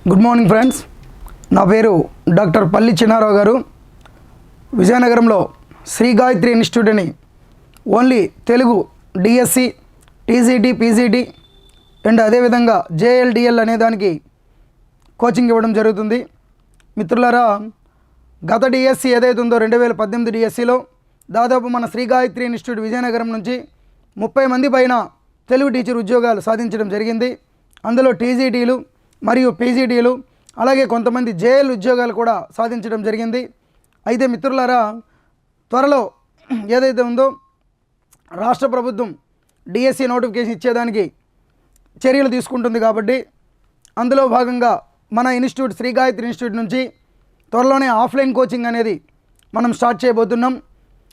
Good morning friends. నా పేరు doctor పల్లి చిన్నారావు గారు. విజయనగరంలో శ్రీ గాయత్రి ఇన్స్టిట్యూట్ అని only Telugu DSC, TGT, PGT and అదేవిధంగా జేఎల్డిఎల్ అనే దానికి కోచింగ్ ఇవ్వడం జరుగుతుంది. మిత్రులారా, గత డిఎస్సి ఏదైతే ఉందో 2018 డిఎస్సిలో దాదాపు మన శ్రీ గాయత్రి ఇన్స్టిట్యూట్ విజయనగరం నుంచి 30 మంది పైన తెలుగు టీచర్ ఉద్యోగాలు సాధించడం జరిగింది. అందులో టీజీటీలు మరియు పీజీటీలు అలాగే కొంతమంది జేఎల్ ఉద్యోగాలు కూడా సాధించడం జరిగింది. అయితే మిత్రులారా, త్వరలో ఏదైతే ఉందో రాష్ట్ర ప్రభుత్వం డిఎస్సి నోటిఫికేషన్ ఇచ్చేదానికి చర్యలు తీసుకుంటుంది. కాబట్టి అందులో భాగంగా మన ఇన్స్టిట్యూట్ శ్రీ గాయత్రి ఇన్స్టిట్యూట్ నుంచి త్వరలోనే ఆఫ్లైన్ కోచింగ్ అనేది మనం స్టార్ట్ చేయబోతున్నాం.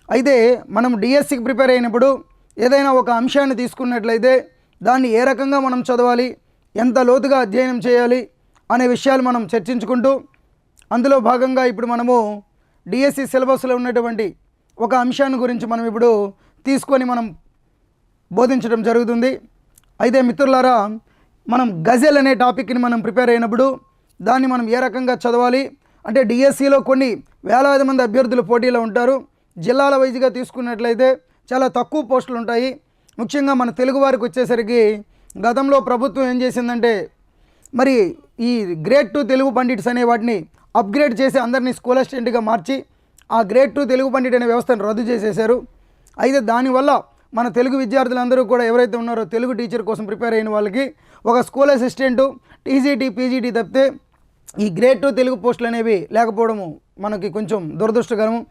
అయితే మనం డిఎస్సికి ప్రిపేర్ అయినప్పుడు ఏదైనా ఒక అంశాన్ని తీసుకున్నట్లయితే దాన్ని ఏ రకంగా మనం చదవాలి, ఎంత లోతుగా అధ్యయనం చేయాలి అనే విషయాలు మనం చర్చించుకుంటూ అందులో భాగంగా ఇప్పుడు మనము డిఎస్సి సిలబస్లో ఉన్నటువంటి ఒక అంశాన్ని గురించి మనం ఇప్పుడు తీసుకొని మనం బోధించడం జరుగుతుంది. అయితే మిత్రులారా, మనం గజల్ అనే టాపిక్ని మనం ప్రిపేర్ అయినప్పుడు దాన్ని మనం ఏ రకంగా చదవాలి అంటే డిఎస్సిలో కొన్ని వేలాది మంది అభ్యర్థులు పోటీలో ఉంటారు. జిల్లాల వైజ్గా తీసుకున్నట్లయితే చాలా తక్కువ పోస్టులు ఉంటాయి. ముఖ్యంగా మన తెలుగు వారికి వచ్చేసరికి గతంలో ప్రభుత్వం ఏం చేసిందంటే మరి ఈ గ్రేడ్ 2 తెలుగు పండిట్స్ అనే వాటిని అప్గ్రేడ్ చేసి అందరినీ స్కూల్ అసిస్టెంట్గా మార్చి ఆ గ్రేడ్ 2 తెలుగు పండిట్ అనే వ్యవస్థను రద్దు చేసేశారు. అయితే దానివల్ల మన తెలుగు విద్యార్థులందరూ కూడా ఎవరైతే ఉన్నారో తెలుగు టీచర్ కోసం ప్రిపేర్ అయిన వాళ్ళకి ఒక స్కూల్ అసిస్టెంటు, టీజీటీ, పీజీటీ తప్పితే ఈ గ్రేడ్ 2 తెలుగు పోస్టులు అనేవి లేకపోవడము మనకి కొంచెం దురదృష్టకరము.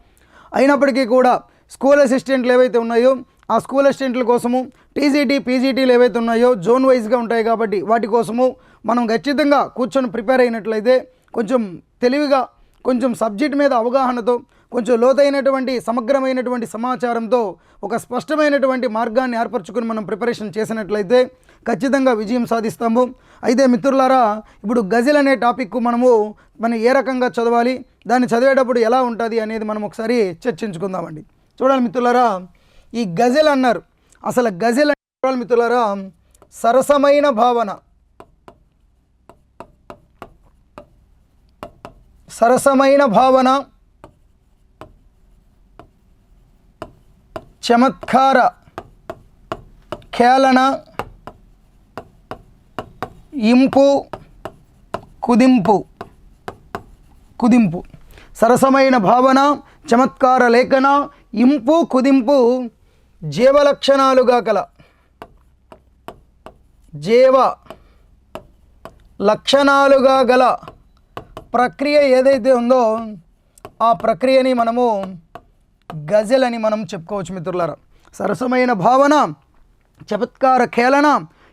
అయినప్పటికీ కూడా స్కూల్ అసిస్టెంట్లు ఏవైతే ఉన్నాయో ఆ స్కూల్ అసిస్టెంట్ల కోసము టీజీటీ, పీజీటీలు ఏవైతే ఉన్నాయో జోన్ వైజ్గా ఉంటాయి. కాబట్టి వాటి కోసము మనం ఖచ్చితంగా కూర్చొని ప్రిపేర్ అయినట్లయితే కొంచెం తెలివిగా, కొంచెం సబ్జెక్ట్ మీద అవగాహనతో, కొంచెం లోతైనటువంటి సమగ్రమైనటువంటి సమాచారంతో ఒక స్పష్టమైనటువంటి మార్గాన్ని ఏర్పరచుకొని మనం ప్రిపరేషన్ చేసినట్లయితే ఖచ్చితంగా విజయం సాధిస్తాము. అయితే మిత్రులారా, ఇప్పుడు గజల్ అనే టాపిక్ మనం ఏ రకంగా చదవాలి, దాన్ని చదివేటప్పుడు ఎలా ఉంటుంది అనేది మనం ఒకసారి చర్చించుకుందామండి. చూడాలి మిత్రులారా, ఈ గజల్ అన్నారు. అసలు గజల్ అంటే మిత్రులారా సరసమైన భావన, సరసమైన భావన, చమత్కార ఖేళన, ఇంపు, కుదింపు. సరసమైన భావన, చమత్కార లేఖన, ఇంపు, కుదింపు జీవలక్షణాలుగా కల జీవ లక్షణాలుగా గల ప్రక్రియ ఏదైతే ఉందో ఆ ప్రక్రియని మనము గజల్ అని మనం చెప్పుకోవచ్చు మిత్రులారా. సరసమైన భావన, చమత్కార ఖేళన,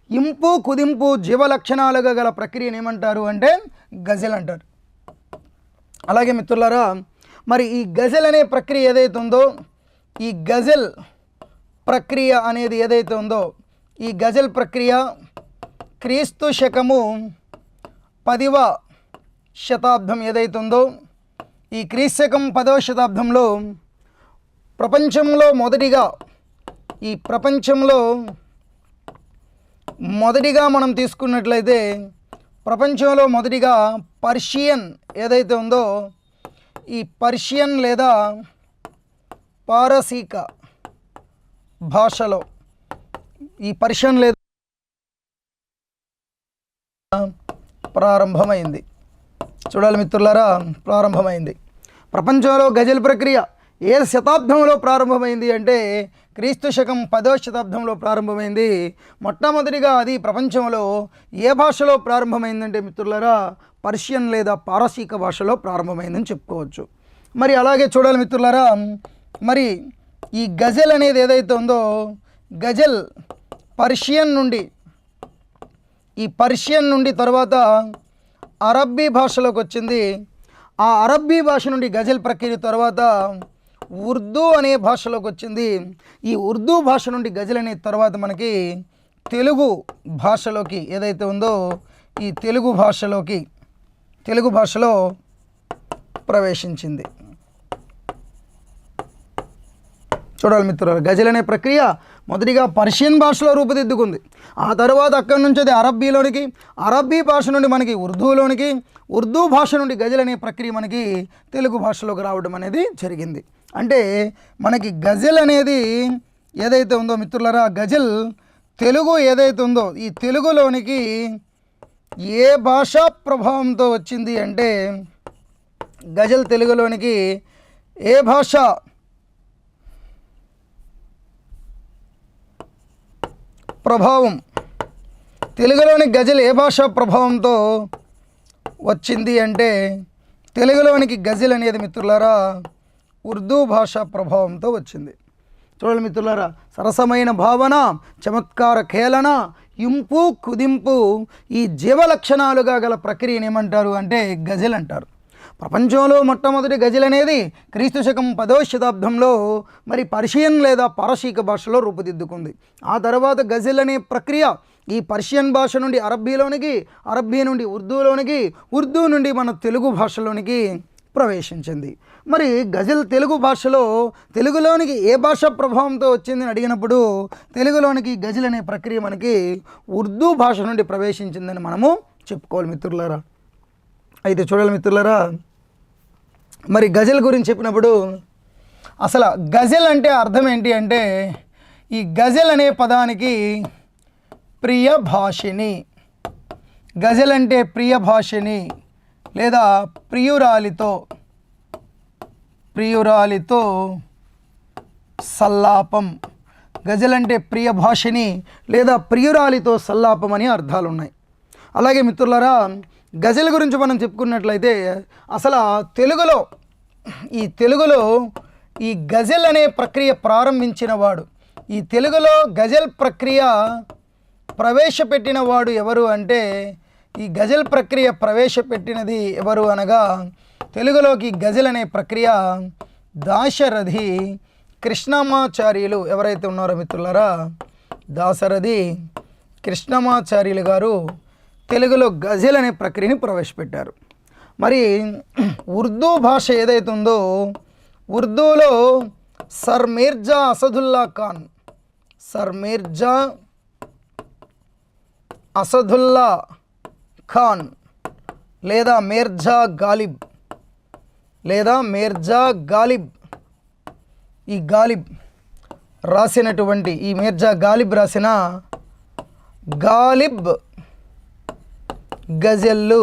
ఇంపు, కుదింపు జీవలక్షణాలుగా గల ప్రక్రియని ఏమంటారు అంటే గజల్ అంటారు. అలాగే మిత్రులారా, మరి ఈ గజల్ అనే ప్రక్రియ ఏదైతే ఉందో ఈ గజల్ ప్రక్రియ అనేది ఏదైతే ఉందో ఈ గజల్ ప్రక్రియ క్రీస్తు శకము 10వ శతాబ్దం ఏదైతే ఉందో ఈ క్రీస్తు శకం 10వ శతాబ్దంలో ప్రపంచంలో మొదటిగా మనం తీసుకున్నట్లయితే ప్రపంచంలో మొదటిగా పర్షియన్ ఏదైతే ఉందో ఈ పర్షియన్ లేదా పారసీక భాషలో ఈ పర్షియన్ లేదా ప్రారంభమైంది. చూడాలి మిత్రులారా, ప్రారంభమైంది. ప్రపంచంలో గజల్ ప్రక్రియ ఏ శతాబ్దంలో ప్రారంభమైంది అంటే క్రీస్తు శకం 10వ శతాబ్దంలో ప్రారంభమైంది. మొట్టమొదటిగా అది ప్రపంచంలో ఏ భాషలో ప్రారంభమైందంటే మిత్రులారా పర్షియన్ లేదా పారసీక భాషలో ప్రారంభమైందని చెప్పుకోవచ్చు. మరి అలాగే చూడాలి మిత్రులారా, మరి ఈ గజల్ అనేది ఏదైతే ఉందో గజల్ పర్షియన్ నుండి తర్వాత అరబ్బీ భాషలోకి వచ్చింది. ఆ అరబ్బీ భాష నుండి గజల్ ప్రక్రియ తర్వాత ఉర్దూ అనే భాషలోకి వచ్చింది. ఈ ఉర్దూ భాష నుండి గజల్ అనే తర్వాత మనకి తెలుగు భాషలోకి ఏదైతే ఉందో ఈ తెలుగు భాషలో ప్రవేశించింది. చూడాలి మిత్రులారా, గజల్ అనే ప్రక్రియ మొదటిగా పర్షియన్ భాషలో రూపుదిద్దుకుంది. ఆ తర్వాత అక్కడి నుంచి అది అరబ్బీలోనికి, అరబ్బీ భాష నుండి మనకి ఉర్దూలోనికి, ఉర్దూ భాష నుండి గజల్ అనే ప్రక్రియ మనకి తెలుగు భాషలోకి రావడం అనేది జరిగింది. అంటే మనకి గజల్ అనేది ఏదైతే ఉందో మిత్రులారా, గజల్ తెలుగు ఏదైతే ఉందో ఈ తెలుగులోనికి ఏ భాషా ప్రభావంతో వచ్చింది అంటే గజల్ తెలుగులోనికి ఏ భాష ప్రభావం, తెలుగులోని గజల్ ఏ భాషా ప్రభావంతో వచ్చింది అంటే తెలుగులోనికి గజల్ అనేది మిత్రులారా ఉర్దూ భాషా ప్రభావంతో వచ్చింది. చూడండి మిత్రులారా, సరసమైన భావన, చమత్కార ఖేళన, ఇంపు కుదింపు ఈ జీవ లక్షణాలుగా గల ప్రక్రియను ఏమంటారు అంటే గజల్ అంటారు. ప్రపంచంలో మొట్టమొదటి గజల్ అనేది క్రీస్తు శకం 10వ శతాబ్దంలో మరి పర్షియన్ లేదా పారసీక భాషలో రూపుదిద్దుకుంది. ఆ తర్వాత గజల్ అనే ప్రక్రియ ఈ పర్షియన్ భాష నుండి అరబ్బీలోనికి, అరబ్బీ నుండి ఉర్దూలోనికి, ఉర్దూ నుండి మన తెలుగు భాషలోనికి ప్రవేశించింది. మరి గజల్ తెలుగు భాషలో తెలుగులోనికి ఏ భాష ప్రభావంతో వచ్చిందని అడిగినప్పుడు తెలుగులోనికి గజల్ అనే ప్రక్రియ మనకి ఉర్దూ భాష నుండి ప్రవేశించిందని మనము చెప్పుకోవాలి మిత్రులారా. అయితే చూడాలి మిత్రులారా, మరి గజల్ గురించి చెప్పినప్పుడు అసలు గజల్ అంటే అర్థం ఏంటి అంటే ఈ గజల్ అనే పదానికి ప్రియ భాషిని, గజల్ అంటే ప్రియ భాషిని లేదా ప్రియురాలితో సల్లాపం. గజల్ అంటే ప్రియ భాషిని లేదా ప్రియురాలితో సల్లాపం అని అర్థాలు ఉన్నాయి. అలాగే మిత్రులారా, గజల్ గురించి మనం చెప్పుకున్నట్లయితే అసలు తెలుగులో ఈ గజల్ అనే ప్రక్రియ ప్రారంభించిన వాడు, ఈ తెలుగులో గజల్ ప్రక్రియ ప్రవేశపెట్టిన వాడు ఎవరు అంటే ఈ గజల్ ప్రక్రియ ప్రవేశపెట్టినది ఎవరు అనగా తెలుగులోకి గజల్ అనే ప్రక్రియ దాశరథి కృష్ణమాచార్యులు ఎవరైతే ఉన్నారో మిత్రులారా, దాశరథి కృష్ణమాచార్యులు గారు తెలుగులో గజల్ అనే ప్రక్రియని ప్రవేశపెట్టారు. మరి ఉర్దూ భాష ఏదైతే ఉందో ఉర్దూలో సర్ మీర్జా అసదుల్లా ఖాన్ లేదా మీర్జా గాలిబ్ ఈ గాలిబ్ రాసినటువంటి ఈ మీర్జా గాలిబ్ రాసిన గాలిబ్ గజల్లు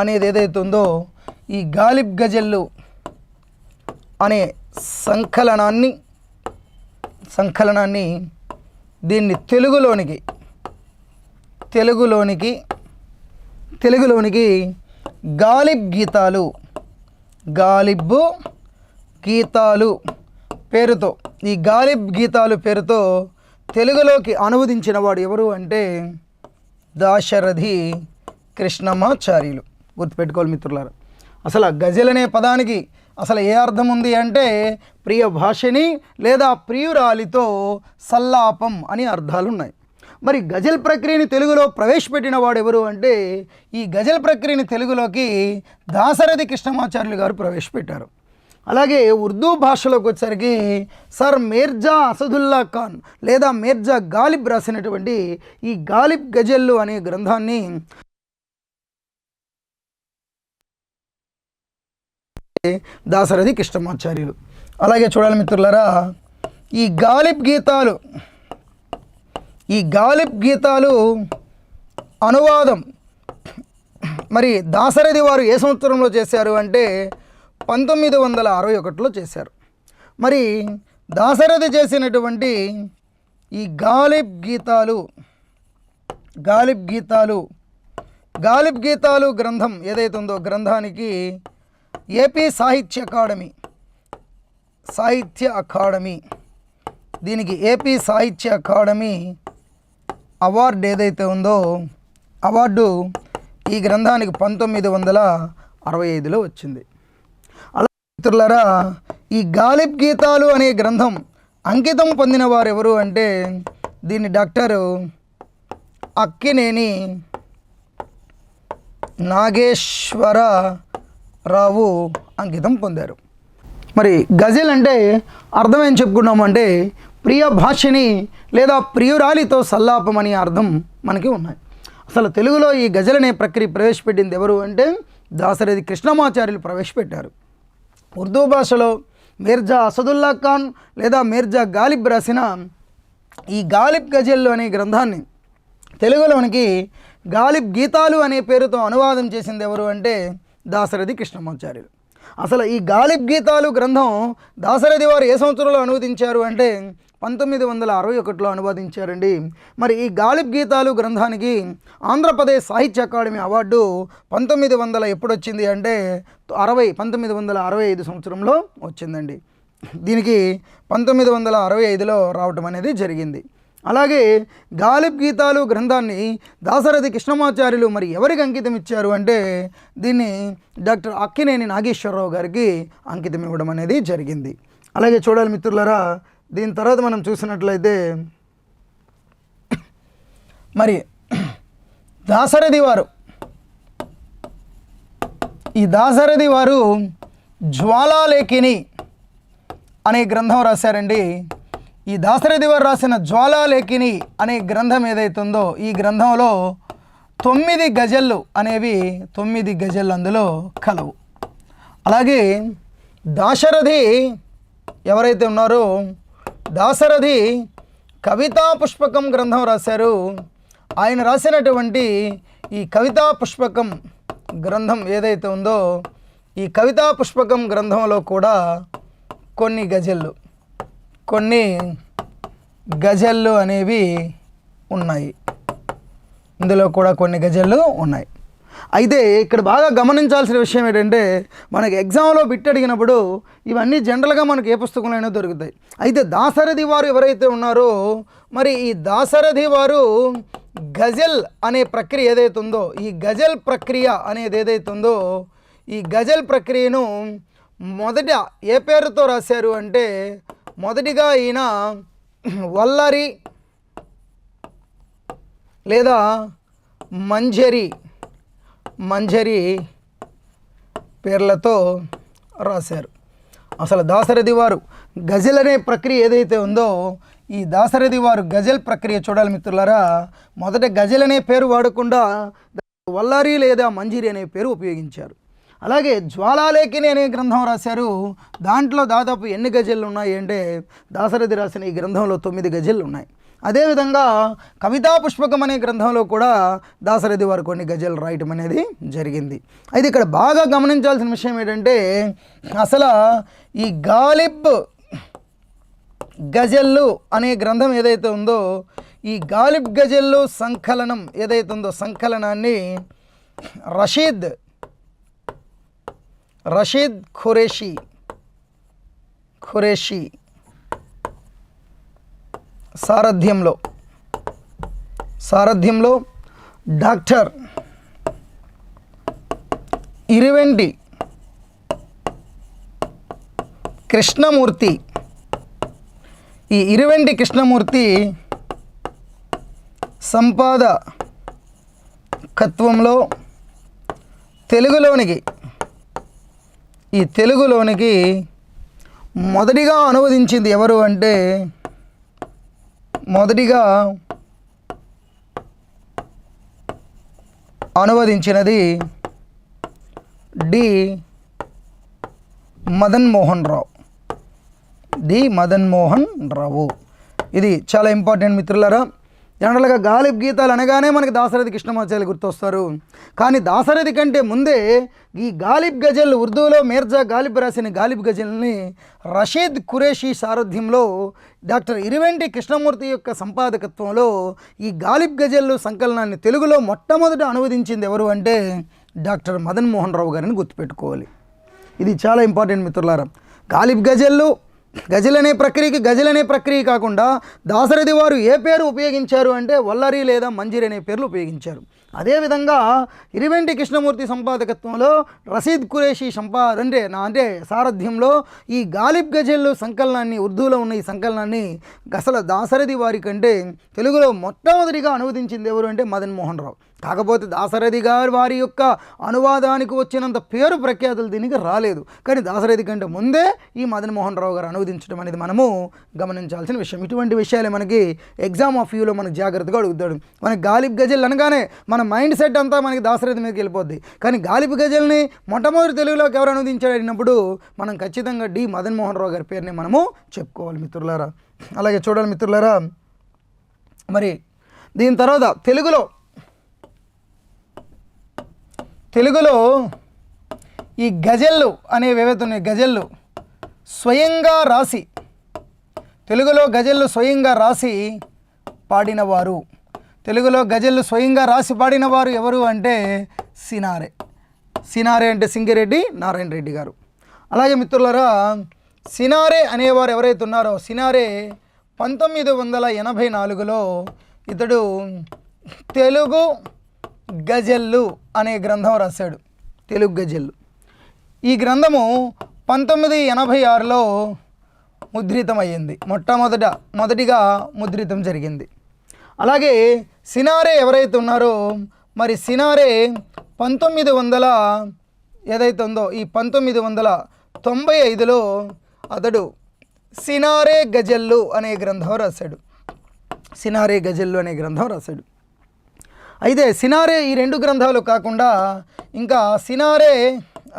అనేది ఏదైతే ఉందో ఈ గాలిబ్ గజల్లు అనే సంకలనాన్ని దీన్ని తెలుగులోనికి గాలిబ్ గీతాలు పేరుతో ఈ గాలిబ్ గీతాలు పేరుతో తెలుగులోకి అనువదించిన వాడు ఎవరు అంటే దాశరథి కృష్ణమాచార్యులు. గుర్తుపెట్టుకోవాలి మిత్రులారా. అసలు గజల్ అనే పదానికి అసలు ఏ అర్థం ఉంది అంటే ప్రియ భాషని లేదా ప్రియురాలితో సల్లాపం అని అర్థాలు ఉన్నాయి. మరి గజల్ ప్రక్రియని తెలుగులో ప్రవేశపెట్టిన వాడు ఎవరు అంటే ఈ గజల్ ప్రక్రియని తెలుగులోకి దాశరథి కృష్ణమాచార్యులు గారు ప్రవేశపెట్టారు. అలాగే ఉర్దూ భాషలోకి వచ్చేసరికి సర్ మీర్జా అసదుల్లా ఖాన్ లేదా మీర్జా గాలిబ్ రాసినటువంటి ఈ గాలిబ్ గజల్లు అనే గ్రంథాన్ని దాశరథి కృష్ణమాచార్యులు. అలాగే చూడాలి మిత్రులారా, ఈ గాలిబ్ గీతాలు అనువాదం మరి దాశరథి వారు ఏ సంవత్సరంలో చేశారు అంటే 1961లో చేశారు. మరి దాశరథి చేసినటువంటి ఈ గాలిబ్ గీతాలు గ్రంథం ఏదైతే ఉందో గ్రంథానికి ఏపీ సాహిత్య అకాడమీ దీనికి ఏపీ సాహిత్య అకాడమీ అవార్డు ఏదైతే ఉందో అవార్డు ఈ గ్రంథానికి 1965లో వచ్చింది. అలా మిత్రులారా, ఈ గాలిబ్ గీతాలు అనే గ్రంథం అంకితం పొందిన వారు ఎవరు అంటే దీన్ని డాక్టర్ అక్కినేని నాగేశ్వరరావు అంకితం పొందారు. మరి గజల్ అంటే అర్థం ఏం చెప్పుకున్నాము అంటే ప్రియ భాషని లేదా ప్రియురాలితో సల్లాపం అనే అర్థం మనకి ఉన్నాయి. అసలు తెలుగులో ఈ గజల్ అనే ప్రక్రియ ప్రవేశపెట్టింది ఎవరు అంటే దాశరథి కృష్ణమాచార్యులు ప్రవేశపెట్టారు. ఉర్దూ భాషలో మీర్జా అసదుల్లా ఖాన్ లేదా మీర్జా గాలిబ్ రాసిన ఈ గాలిబ్ గజల్లు అనే గ్రంథాన్ని తెలుగులోనికి గాలిబ్ గీతాలు అనే పేరుతో అనువాదం చేసింది ఎవరు అంటే దాశరథి కృష్ణమాచార్యులు. అసలు ఈ గాలిబ్ గీతాలు గ్రంథం దాశరథి వారు ఏ సంవత్సరంలో అనువదించారు అంటే 1961లో అనువాదించారండి. మరి ఈ గాలిబ్ గీతాలు గ్రంథానికి ఆంధ్రప్రదేశ్ సాహిత్య అకాడమీ అవార్డు 1900 ఎప్పుడు వచ్చింది అంటే 1965 సంవత్సరంలో వచ్చిందండి. దీనికి 1965లో రావటం అనేది జరిగింది. అలాగే గాలిబ్ గీతాలు గ్రంథాన్ని దాశరథి కృష్ణమాచార్యులు మరి ఎవరికి అంకితం ఇచ్చారు అంటే దీన్ని డాక్టర్ అక్కినేని నాగేశ్వరరావు గారికి అంకితం ఇవ్వడం అనేది జరిగింది. అలాగే చూడాలి మిత్రులారా, దీని తర్వాత మనం చూసినట్లయితే మరి దాశరథి వారు జ్వాలాలేఖిని అనే గ్రంథం రాశారండి. ఈ దాశరథి వారు రాసిన జ్వాలాలేఖిని అనే గ్రంథం ఏదైతుందో ఈ గ్రంథంలో 9 గజళ్ళు అనేవి 9 గజళ్ళు అందులో కలవు. అలాగే దాశరథి ఎవరైతే ఉన్నారో దాశరథి కవితా పుష్పకం గ్రంథం రాశారు. ఆయన రాసినటువంటి ఈ కవితా పుష్పకం గ్రంథం ఏదైతే ఉందో ఈ కవితా పుష్పకం గ్రంథంలో కూడా కొన్ని గజళ్ళు అనేవి ఉన్నాయి. ఇందులో కూడా కొన్ని గజళ్ళు ఉన్నాయి. అయితే ఇక్కడ బాగా గమనించాల్సిన విషయం ఏంటంటే మనకి ఎగ్జామ్లో బిట్ అడిగినప్పుడు ఇవన్నీ జనరల్గా మనకి ఏ పుస్తకంలోనైనా దొరుకుతాయి. అయితే దాశరథి వారు ఎవరైతే ఉన్నారో మరి ఈ దాశరథి వారు గజల్ అనే ప్రక్రియ ఏదైతే ఉందో ఈ గజల్ ప్రక్రియ అనేది ఏదైతే ఉందో ఈ గజల్ ప్రక్రియను మొదట ఏ పేరుతో రాశారు అంటే మొదటిగా ఈయన వల్లరి లేదా మంజరి పేర్లతో రాశారు. అసలు దాశరథి వారు గజల్ అనే ప్రక్రియ ఏదైతే ఉందో ఈ దాశరథి వారు గజల్ ప్రక్రియ చూడాలి మిత్రులారా. మొదట గజల్ అనే పేరు వాడకుండా వల్లరి లేదా మంజరి అనే పేరు ఉపయోగించారు. అలాగే జ్వాలాలేఖిని అనే గ్రంథం రాశారు. దాంట్లో దాదాపు ఎన్ని గజళ్ళు ఉన్నాయి అంటే దాశరథి రాసిన ఈ గ్రంథంలో 9 గజళ్ళు ఉన్నాయి. అదేవిధంగా కవితా పుష్పకం అనే గ్రంథంలో కూడా దాశరథి వారు కొన్ని గజళ్ళు రాయటం అనేది జరిగింది. అయితే ఇక్కడ బాగా గమనించాల్సిన విషయం ఏంటంటే అసలు ఈ గాలిబ్ గజళ్ళు అనే గ్రంథం ఏదైతే ఉందో ఈ గాలిబ్ గజళ్ళు సంకలనం ఏదైతే ఉందో సంకలనాన్ని రషీద్ ఖురేషి సారథ్యంలో డాక్టర్ ఇరువెంటి కృష్ణమూర్తి ఈ ఇరువెంటి కృష్ణమూర్తి సంపాదకత్వంలో తెలుగులోనికి మొదటిగా అనువదించింది ఎవరు అంటే మొదటిగా అనువదించినది డి మదన్ మోహన్ రావు. ఇది చాలా ఇంపార్టెంట్ మిత్రులారా. జనరల్గా గాలిబ్ గీతాలు అనగానే మనకి దాశరథి కృష్ణమాచార్యులు గుర్తొస్తారు. కానీ దాశరథి కంటే ముందే ఈ గాలిబ్ గజల్ ఉర్దూలో మీర్జా గాలిబ్ రాసిన గాలిబ్ గజల్ని రషీద్ ఖురేషి సారథ్యంలో డాక్టర్ ఇరువెంటి కృష్ణమూర్తి యొక్క సంపాదకత్వంలో ఈ గాలిబ్ గజల్లు సంకలనాన్ని తెలుగులో మొట్టమొదట అనువదించింది ఎవరు అంటే డాక్టర్ మదన్ మోహన్ రావు గారిని గుర్తుపెట్టుకోవాలి. ఇది చాలా ఇంపార్టెంట్ మిత్రులారా. గాలిబ్ గజల్ అనే ప్రక్రియ కాకుండా దాశరథి వారు ఏ పేరు ఉపయోగించారు అంటే వల్లరి లేదా మంజరి అనే పేర్లు ఉపయోగించారు. అదేవిధంగా ఇరువెంటి కృష్ణమూర్తి సంపాదకత్వంలో రషీద్ ఖురేషి అంటే సారథ్యంలో ఈ గాలిబ్ గజల్లు సంకలనాన్ని ఉర్దూలో ఉన్న ఈ సంకలనాన్ని అసలు దాశరథి వారి కంటే తెలుగులో మొట్టమొదటిగా అనువదించింది ఎవరు అంటే మదన్ మోహన్ రావు. కాకపోతే దాశరథి గారు వారి యొక్క అనువాదానికి వచ్చినంత పేరు ప్రఖ్యాతులు దీనికి రాలేదు. కానీ దాశరథి కంటే ముందే ఈ మదన్ మోహన్ రావు గారు అనువదించడం అనేది మనము గమనించాల్సిన విషయం. ఇటువంటి విషయాలే మనకి ఎగ్జామ్ ఆఫ్ వ్యూలో మనకు జాగ్రత్తగా అడుగుతాడు. మనకి గాలిబ్ గజల్ అనగానే మన మైండ్ సెట్ అంతా మనకి దాశరథి మీదకి వెళ్ళిపోద్ది. కానీ గాలిబ్ గజల్ని మొట్టమొదటి తెలుగులోకి ఎవరు అనువదించాడు అడిగినప్పుడు మనం ఖచ్చితంగా డి మదన్ మోహన్ రావు గారి పేరుని మనము చెప్పుకోవాలి మిత్రులారా. అలాగే చూడాలి మిత్రులారా, మరి దీని తర్వాత తెలుగులో ఈ గజళ్ళు అనేవి ఏవైతే ఉన్నాయి, గజళ్ళు స్వయంగా రాసి తెలుగులో గజళ్ళు స్వయంగా రాసి పాడినవారు, తెలుగులో గజళ్ళు స్వయంగా రాసి పాడినవారు ఎవరు అంటే సినారే అంటే సింగిరెడ్డి నారాయణ రెడ్డి గారు. అలాగే మిత్రులారా, సినారే అనేవారు ఎవరైతే ఉన్నారో, సినారే 1984లో ఇతడు తెలుగు గజళ్ళు అనే గ్రంథం రాశాడు. తెలుగు గజళ్ళు ఈ గ్రంథము 1986లో ముద్రితమయ్యింది. మొదటిగా ముద్రితం జరిగింది. అలాగే సినారే ఎవరైతే ఉన్నారో, మరి సినారే 1900 ఏదైతే ఉందో ఈ 1995లో అతడు సినారే గజళ్ళు అనే గ్రంథం రాశాడు. సినారే గజళ్ళు అనే గ్రంథం రాశాడు. అయితే సినారే ఈ రెండు గ్రంథాలు కాకుండా ఇంకా సినారే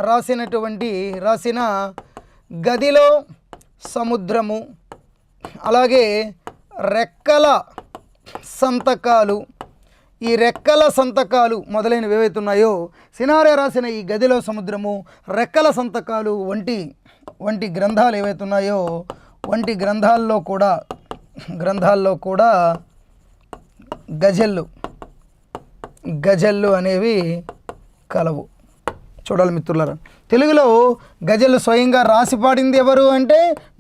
రాసిన గదిలో సముద్రము, అలాగే రెక్కల సంతకాలు, ఈ రెక్కల సంతకాలు మొదలైనవి ఏవైతే ఉన్నాయో, సినారే రాసిన ఈ గదిలో సముద్రము, రెక్కల సంతకాలు వంటి గ్రంథాలు ఏవైతే ఉన్నాయో, వంటి గ్రంథాల్లో కూడా గజళ్ళు అనేవి కలవు. చూడాలి మిత్రులారా, తెలుగులో గజళ్ళు స్వయంగా రాసి పాడింది ఎవరు అంటే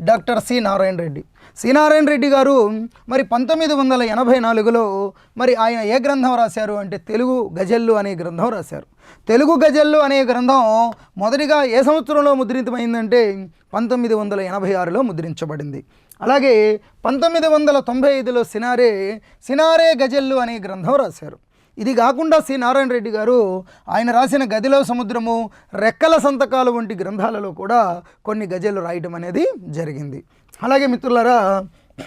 doctor C Narayana Reddy. C Narayana Reddy గారు మరి 1984లో మరి ఆయన ఏ గ్రంథం రాశారు అంటే తెలుగు గజళ్ళు అనే గ్రంథం రాశారు. తెలుగు గజళ్ళు అనే గ్రంథం మొదటిగా ఏ సంవత్సరంలో ముద్రితమైందంటే 1986లో ముద్రించబడింది. అలాగే 1995లో సినారే గజళ్ళు అనే గ్రంథం రాశారు. ఇది కాకుండా సి నారాయణ రెడ్డి గారు ఆయన రాసిన గదిలో సముద్రము, రెక్కల సంతకాలు వంటి గ్రంథాలలో కూడా కొన్ని గజళ్ళు రాయటం అనేది జరిగింది. అలాగే మిత్రులారా,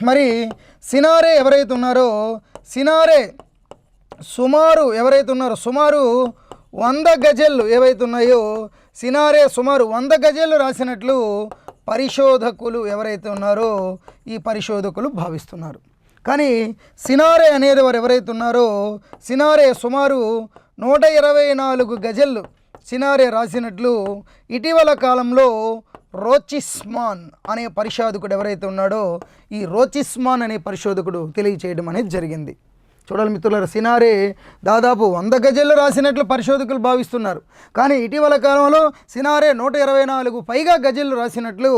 మరి సినారే ఎవరైతే ఉన్నారో, సినారే సుమారు 100 గజళ్ళు ఏవైతే ఉన్నాయో, సినారే సుమారు 100 గజళ్ళు రాసినట్లు పరిశోధకులు ఎవరైతే ఉన్నారో ఈ పరిశోధకులు భావిస్తున్నారు. కానీ సినారే అనేది వారు ఎవరైతే ఉన్నారో, సినారే సుమారు 124 గజళ్ళు సినారే రాసినట్లు ఇటీవల కాలంలో రోచిస్మాన్ అనే పరిశోధకుడు ఎవరైతే ఉన్నాడో, ఈ రోచిస్మాన్ అనే పరిశోధకుడు తెలియచేయడం అనేది జరిగింది. చూడాలి మిత్రులారా, సినారే దాదాపు 100 గజళ్ళు రాసినట్లు పరిశోధకులు భావిస్తున్నారు. కానీ ఇటీవల కాలంలో సినారే 124 పైగా గజళ్ళు రాసినట్లు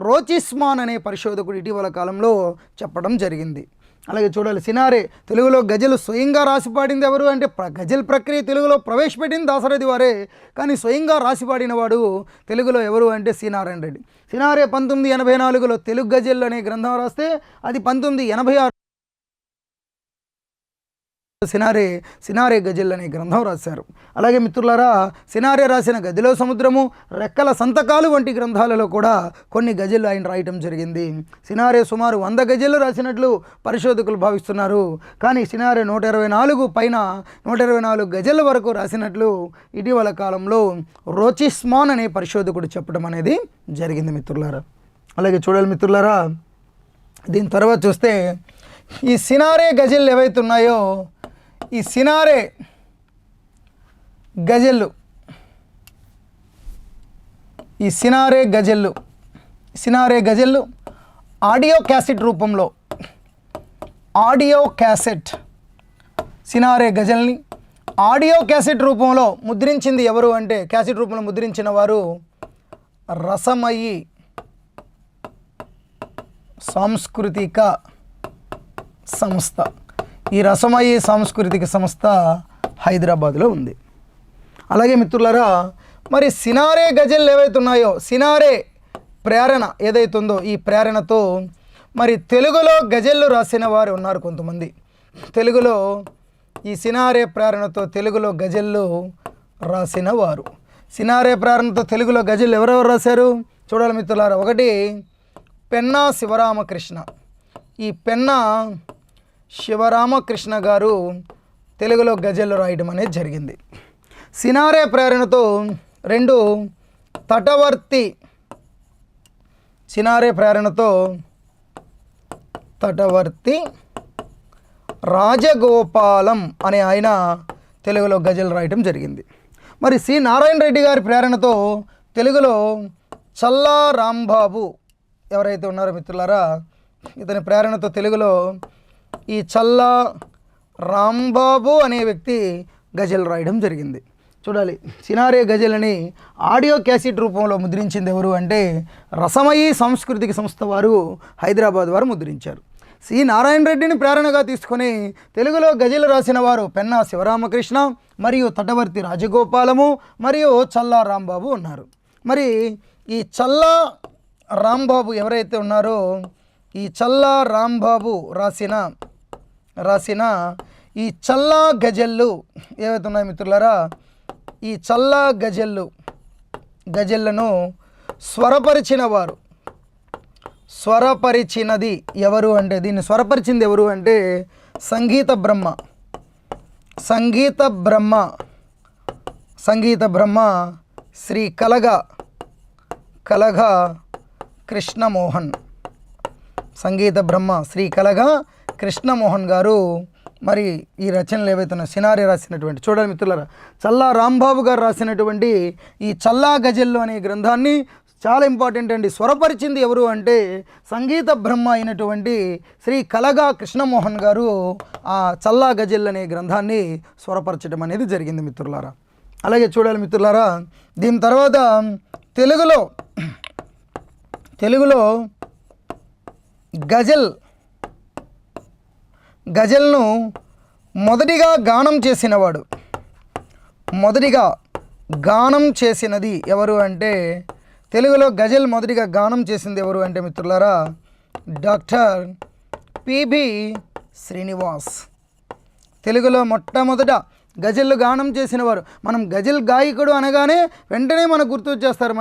రోచిస్మాన్ అనే పరిశోధకుడు ఇటీవల కాలంలో చెప్పడం జరిగింది. అలాగే చూడాలి, సినారే తెలుగులో గజలు స్వయంగా రాసి పాడింది ఎవరు అంటే గజల్ ప్రక్రియ తెలుగులో ప్రవేశపెట్టింది దాశరథి వారే. కానీ స్వయంగా రాసి పాడినవాడు తెలుగులో ఎవరు అంటే సి నారాయణ రెడ్డి. సినారే 1984లో తెలుగు గజల్ అనే గ్రంథం రాస్తే అది 1986 సినారే గజల్ అనే గ్రంథం రాశారు. అలాగే మిత్రులారా, సినారే రాసిన గదిలో సముద్రము, రెక్కల సంతకాలు వంటి గ్రంథాలలో కూడా కొన్ని గజళ్ళు ఆయన రాయటం జరిగింది. సినారే సుమారు 100 గజళ్ళు రాసినట్లు పరిశోధకులు భావిస్తున్నారు. కానీ సినారే 124 గజళ్ళ వరకు రాసినట్లు ఇటీవల కాలంలో రోచిస్మాన్ అనే పరిశోధకుడు చెప్పడం అనేది జరిగింది మిత్రులారా. అలాగే చూడాలి మిత్రులారా, దీని తర్వాత చూస్తే ఈ సినారే గజళ్ళు ఏవైతే ఉన్నాయో, ఈ సినారే గజళ్ళు ఆడియో క్యాసెట్ రూపంలో సినారే గజల్ని ఆడియో క్యాసెట్ రూపంలో ముద్రించింది ఎవరు అంటే, క్యాసెట్ రూపంలో ముద్రించిన వారు రసమయి సాంస్కృతిక సంస్థ. ఈ రసమయి సాంస్కృతిక సంస్థ హైదరాబాద్లో ఉంది. అలాగే మిత్రులారా, మరి సినారే గజల్ ఏవైతే ఉన్నాయో, సినారే ప్రేరణ ఏదైతే ఉందో, ఈ ప్రేరణతో మరి తెలుగులో గజళ్ళు రాసిన వారు ఉన్నారు కొంతమంది. తెలుగులో ఈ సినారే ప్రేరణతో తెలుగులో గజళ్ళు రాసిన వారు? సినారే ప్రేరణతో తెలుగులో గజళ్ళు ఎవరెవరు రాశారు చూడాలి మిత్రులారా. ఒకటి పెన్నా శివరామకృష్ణ. ఈ పెన్నా శివరామకృష్ణ గారు తెలుగులో గజళ్ళు రాయడం అనేది జరిగింది. సినారే ప్రేరణతో రెండు తటవర్తి. సినారే ప్రేరణతో తటవర్తి రాజగోపాలం అనే ఆయన తెలుగులో గజల్ రాయటం జరిగింది. మరి సి నారాయణ రెడ్డి గారి ప్రేరణతో తెలుగులో చల్లా రాంబాబు ఎవరైతే ఉన్నారో మిత్రులారా, ఇతని ప్రేరణతో తెలుగులో ఈ చల్లా రాంబాబు అనే వ్యక్తి గజల్ రాయడం జరిగింది. చూడాలి, సినారే గజలని ఆడియో క్యాసెట్ రూపంలో ముద్రించింది ఎవరు అంటే రసమయీ సాంస్కృతిక సంస్థ వారు, హైదరాబాద్ వారు ముద్రించారు. సి నారాయణ రెడ్డిని ప్రేరణగా తీసుకొని తెలుగులో గజలు రాసిన వారు పెన్నా శివరామకృష్ణ మరియు తటవర్తి రాజగోపాలము మరియు చల్లా రాంబాబు ఉన్నారు. మరి ఈ చల్లా రాంబాబు ఎవరైతే ఉన్నారో ఈ చల్లా రాంబాబు రాసిన ఈ చల్లా గజళ్ళు ఏవైతే ఉన్నాయో మిత్రులారా, ఈ చల్లా గజళ్ళను స్వరపరిచినది ఎవరు అంటే, దీన్ని స్వరపరిచింది ఎవరు అంటే సంగీత బ్రహ్మ శ్రీ కలగా కృష్ణమోహన్. సంగీత బ్రహ్మ శ్రీ కలగా కృష్ణమోహన్ గారు మరి ఈ రచనలు ఏవైతున్నాయో సినారే రాసినటువంటి, చూడాలి మిత్రులారా, చల్లా రాంబాబు గారు రాసినటువంటి ఈ చల్లా గజళ్ళు అనే గ్రంథాన్ని చాలా ఇంపార్టెంట్ అండి. స్వరపరిచింది ఎవరు అంటే సంగీత బ్రహ్మ అయినటువంటి శ్రీ కలగా కృష్ణమోహన్ గారు ఆ చల్లా గజల్ అనే గ్రంథాన్ని స్వరపరచడం అనేది జరిగింది మిత్రులారా. అలాగే చూడాలి మిత్రులారా, దీని తర్వాత తెలుగులో గజల్ను మొదటిగా గానం చేసినది ఎవరు అంటే, తెలుగులో గజల్ మొదటిగా గానం చేసింది ఎవరు అంటే మిత్రులారా డాక్టర్ పిబి శ్రీనివాస్. తెలుగులో మొట్టమొదట గజళ్ళు గానం చేసిన వారు. మనం గజల్ గాయకుడు అనగానే వెంటనే మనకు గుర్తు వచ్చేస్తారు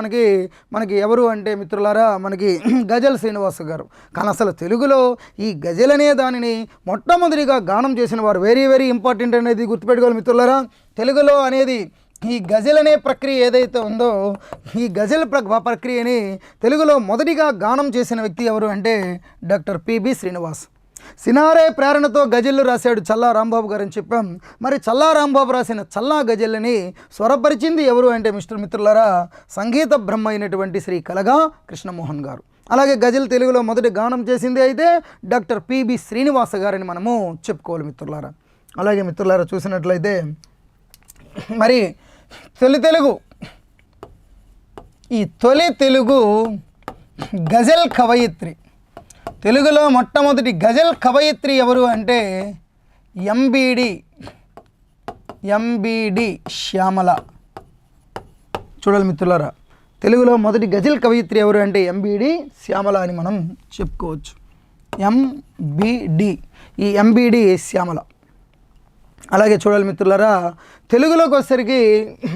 మనకి ఎవరు అంటే మిత్రులారా మనకి గజల్ శ్రీనివాస్ గారు. కానీ అసలు తెలుగులో ఈ గజల్ అనే దానిని మొట్టమొదటిగా గానం చేసిన వారు. వెరీ వెరీ ఇంపార్టెంట్ అనేది గుర్తుపెట్టుకోవాలి మిత్రులారా. తెలుగులో అనేది ఈ గజల్ అనే ప్రక్రియ ఏదైతే ఉందో ఈ గజల్ ప్రక్రియని తెలుగులో మొదటిగా గానం చేసిన వ్యక్తి ఎవరు అంటే డాక్టర్ పిబి శ్రీనివాస్. సినారే ప్రేరణతో గజళ్ళు రాశాడు చల్లా రాంబాబు గారు అని చెప్పాం. మరి చల్లా రాంబాబు రాసిన చల్లా గజళ్ళని స్వరపరిచింది ఎవరు అంటే మిత్రులారా సంగీత బ్రహ్మ అయినటువంటి శ్రీ కలగా కృష్ణమోహన్ గారు. అలాగే గజల్ తెలుగులో మొదటి గానం చేసింది అయితే డాక్టర్ పిబి శ్రీనివాస గారని మనము చెప్పుకోవాలి మిత్రులారా. అలాగే మిత్రులారా చూసినట్లయితే మరి తొలి తెలుగు గజల్ కవయిత్రి, తెలుగులో మొట్టమొదటి గజల్ కవయిత్రి ఎవరు అంటే ఎంబిడి శ్యామల. చూడాలి మిత్రులారా, తెలుగులో మొదటి గజల్ కవయిత్రి ఎవరు అంటే ఎంబిడి శ్యామల అని మనం చెప్పుకోవచ్చు. ఈ ఎంబిడి శ్యామల. అలాగే చూడాలి మిత్రులారా, తెలుగులోకి వచ్చేసరికి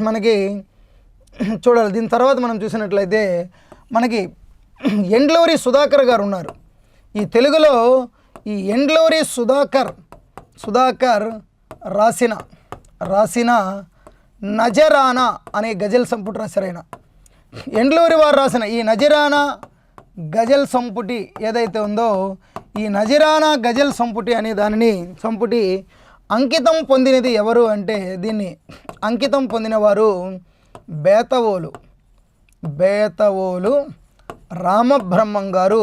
మనకి చూడాలి, దీని తర్వాత మనం చూసినట్లయితే మనకి ఎండ్లూరి సుధాకర్ గారు ఉన్నారు. ఈ తెలుగులో ఈ ఎండ్లూరి సుధాకర్ రాసిన నజరానా అనే గజల్ సంపుటి రాశారు ఆయన. ఎండ్లూరి వారు రాసిన ఈ నజరానా గజల్ సంపుటి ఏదైతే ఉందో ఈ నజరానా గజల్ సంపుటి అనే సంపుటి అంకితం పొందినది ఎవరు అంటే దీన్ని అంకితం పొందిన వారు బేతవోలు రామబ్రహ్మం గారు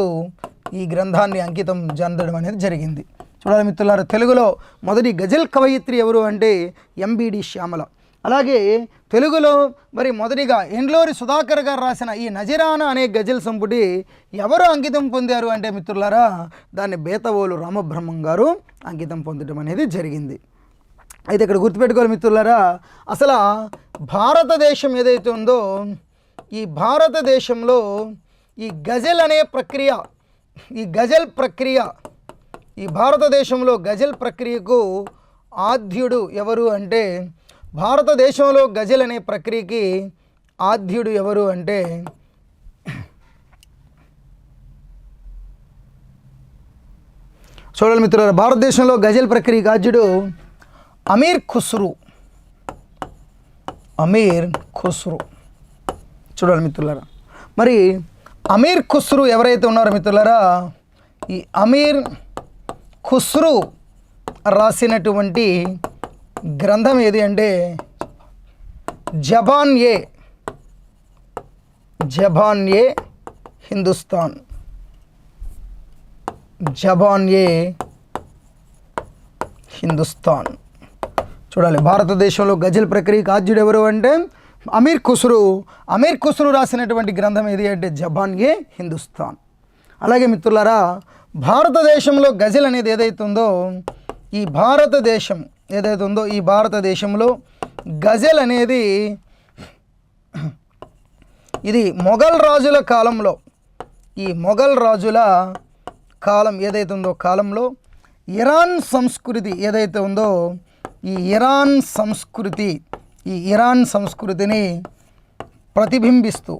ఈ గ్రంథాన్ని అంకితం చెందడం అనేది జరిగింది. చూడాలి మిత్రులారా, తెలుగులో మొదటి గజల్ కవయిత్రి ఎవరు అంటే ఎంబిడి శ్యామల. అలాగే తెలుగులో మరి మొదటిగా ఎండ్లూరి సుధాకర్ గారు రాసిన ఈ నజరానా అనే గజల్ సంపుటి ఎవరు అంకితం పొందారు అంటే మిత్రులారా దాన్ని బేతవోలు రామబ్రహ్మం గారు అంకితం పొందడం అనేది జరిగింది. అయితే ఇక్కడ గుర్తుపెట్టుకోవాలి మిత్రులారా, అసలు భారతదేశం ఏదైతే ఉందో ఈ భారతదేశంలో ఈ గజల్ అనే ప్రక్రియ ఈ భారతదేశంలో గజల్ ప్రక్రియకు ఆద్యుడు ఎవరు అంటే, భారతదేశంలో గజల్ అనే ప్రక్రియకి ఆద్యుడు ఎవరు అంటే చూడాలి మిత్రులారా, భారతదేశంలో గజల్ ప్రక్రియకి ఆద్యుడు అమీర్ ఖుస్రూ. అమీర్ ఖుస్రూ. చూడాలి మిత్రులారా, మరి అమీర్ ఖుస్రూ ఎవరైతే ఉన్నారో మిత్రులారా, ఈ అమీర్ ఖుస్రూ రాసినటువంటి గ్రంథం ఏది అంటే జబాన్-ఏ హిందుస్థాన్. జబాన్-ఏ హిందుస్థాన్. చూడాలి, భారతదేశంలో గజల్ ప్రక్రియకి ఆద్యుడు ఎవరు అంటే అమీర్ ఖుస్రూ. అమీర్ ఖుస్రూ రాసినటువంటి గ్రంథం ఏది అంటే జబాన్-ఏ హిందుస్థాన్. అలాగే మిత్రులారా, భారతదేశంలో గజల్ అనేది ఏదైతే ఉందో, ఈ భారతదేశం ఏదైతే ఉందో, ఈ భారతదేశంలో గజల్ అనేది ఇది మొఘల్ రాజుల కాలంలో, ఈ మొఘల్ రాజుల కాలం ఏదైతే ఉందో కాలంలో ఇరాన్ సంస్కృతి ఏదైతే ఉందో, ఈ ఇరాన్ సంస్కృతిని ప్రతిబింబిస్తూ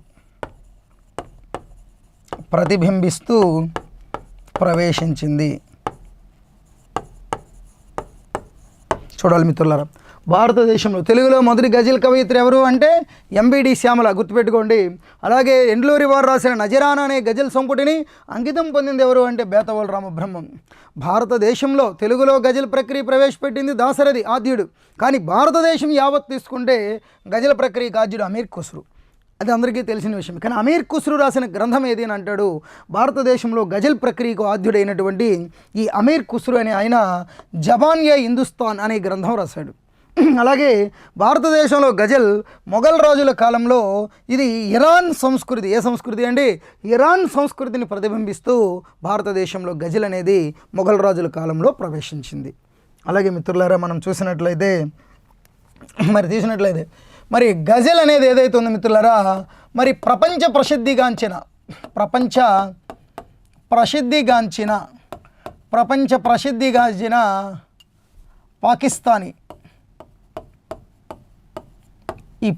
ప్రవేశించింది. చూడాలి మిత్రులారా, భారతదేశంలో తెలుగులో మొదటి గజల్ కవయిత్రి ఎవరు అంటే ఎంబిడి శ్యామల, గుర్తుపెట్టుకోండి. అలాగే ఎండ్లూరి వారు రాసిన నజరానా అనే గజల్ సంపుటిని అంకితం పొందింది ఎవరు అంటే బేతవోలు రామబ్రహ్మం. భారతదేశంలో తెలుగులో గజల్ ప్రక్రియ ప్రవేశపెట్టింది దాశరథి ఆద్యుడు. కానీ భారతదేశం యావత్ తీసుకుంటే గజల్ ప్రక్రియకు ఆద్యుడు అమీర్ ఖుస్రూ. అది అందరికీ తెలిసిన విషయం. కానీ అమీర్ ఖుస్రూ రాసిన గ్రంథం ఏది అని అంటాడు, భారతదేశంలో గజల్ ప్రక్రియకు ఆద్యుడైనటువంటి ఈ అమీర్ ఖుస్రూ అనే ఆయన జబాన్-ఏ హిందుస్థాన్ అనే గ్రంథం రాశాడు. అలాగే భారతదేశంలో గజల్ మొఘల్ రాజుల కాలంలో ఇది ఇరాన్ సంస్కృతి, ఏ సంస్కృతి అండి, ఇరాన్ సంస్కృతిని ప్రతిబింబిస్తూ భారతదేశంలో గజల్ అనేది మొఘల్ రాజుల కాలంలో ప్రవేశించింది. అలాగే మిత్రులారా, మనం చూసినట్లయితే మరి గజల్ అనేది ఏదైతే ఉందో మిత్రులారా, మరి ప్రపంచ ప్రసిద్ధిగాంచిన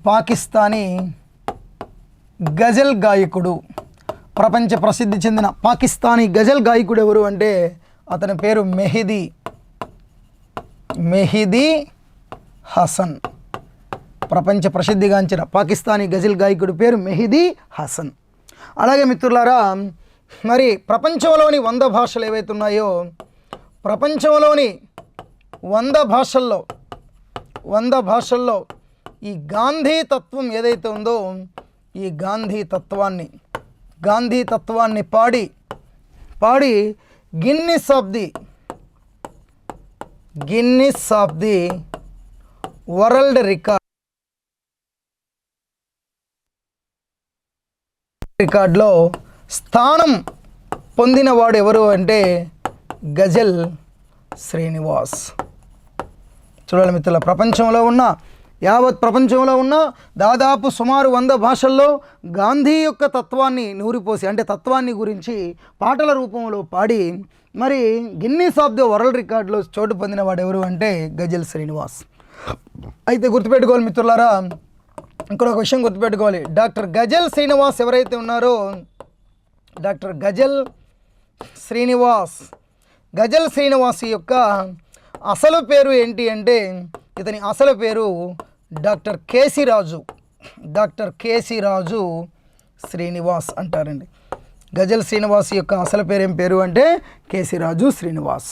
పాకిస్తానీ గజల్ గాయకుడు, ప్రపంచ ప్రసిద్ధి చెందిన పాకిస్తానీ గజల్ గాయకుడు ఎవరు అంటే అతని పేరు మెహిదీ హసన్. ప్రపంచ ప్రసిద్ధిగాంచిన పాకిస్తానీ గజల్ గాయకుడి పేరు మెహిదీ హసన్. అలాగే మిత్రులారా, మరి ప్రపంచంలోని 100 భాషలు ఏవైతే ఉన్నాయో, ప్రపంచంలోని 100 భాషల్లో ఈ గాంధీ తత్వం ఏదైతే ఉందో, ఈ గాంధీ తత్వాన్ని పాడి గిన్నిస్ ఆఫ్ ది వరల్డ్ రికార్డ్లో స్థానం పొందినవాడు ఎవరు అంటే గజల్ శ్రీనివాస్. చూడాలి మిత్రుల, యావత్ ప్రపంచంలో ఉన్న దాదాపు సుమారు 100 భాషల్లో గాంధీ యొక్క తత్వాన్ని నూరిపోసి, అంటే తత్వాన్ని గురించి పాటల రూపంలో పాడి మరి గిన్నీస్ ఆఫ్ ది వరల్డ్ రికార్డులో చోటు పొందినవాడు ఎవరు అంటే గజల్ శ్రీనివాస్. అయితే గుర్తుపెట్టుకోవాలి మిత్రులారా, ఇక్కడ ఒక విషయం గుర్తుపెట్టుకోవాలి. డాక్టర్ గజల్ శ్రీనివాస్ ఎవరైతే ఉన్నారో, డాక్టర్ గజల్ శ్రీనివాస్ యొక్క అసలు పేరు ఏంటి అంటే, ఇతని అసలు పేరు డాక్టర్ కేసీ రాజు శ్రీనివాస్ అంటారండి. గజల్ శ్రీనివాస్ యొక్క అసలు పేరు ఏం పేరు అంటే కేసీ రాజు శ్రీనివాస్.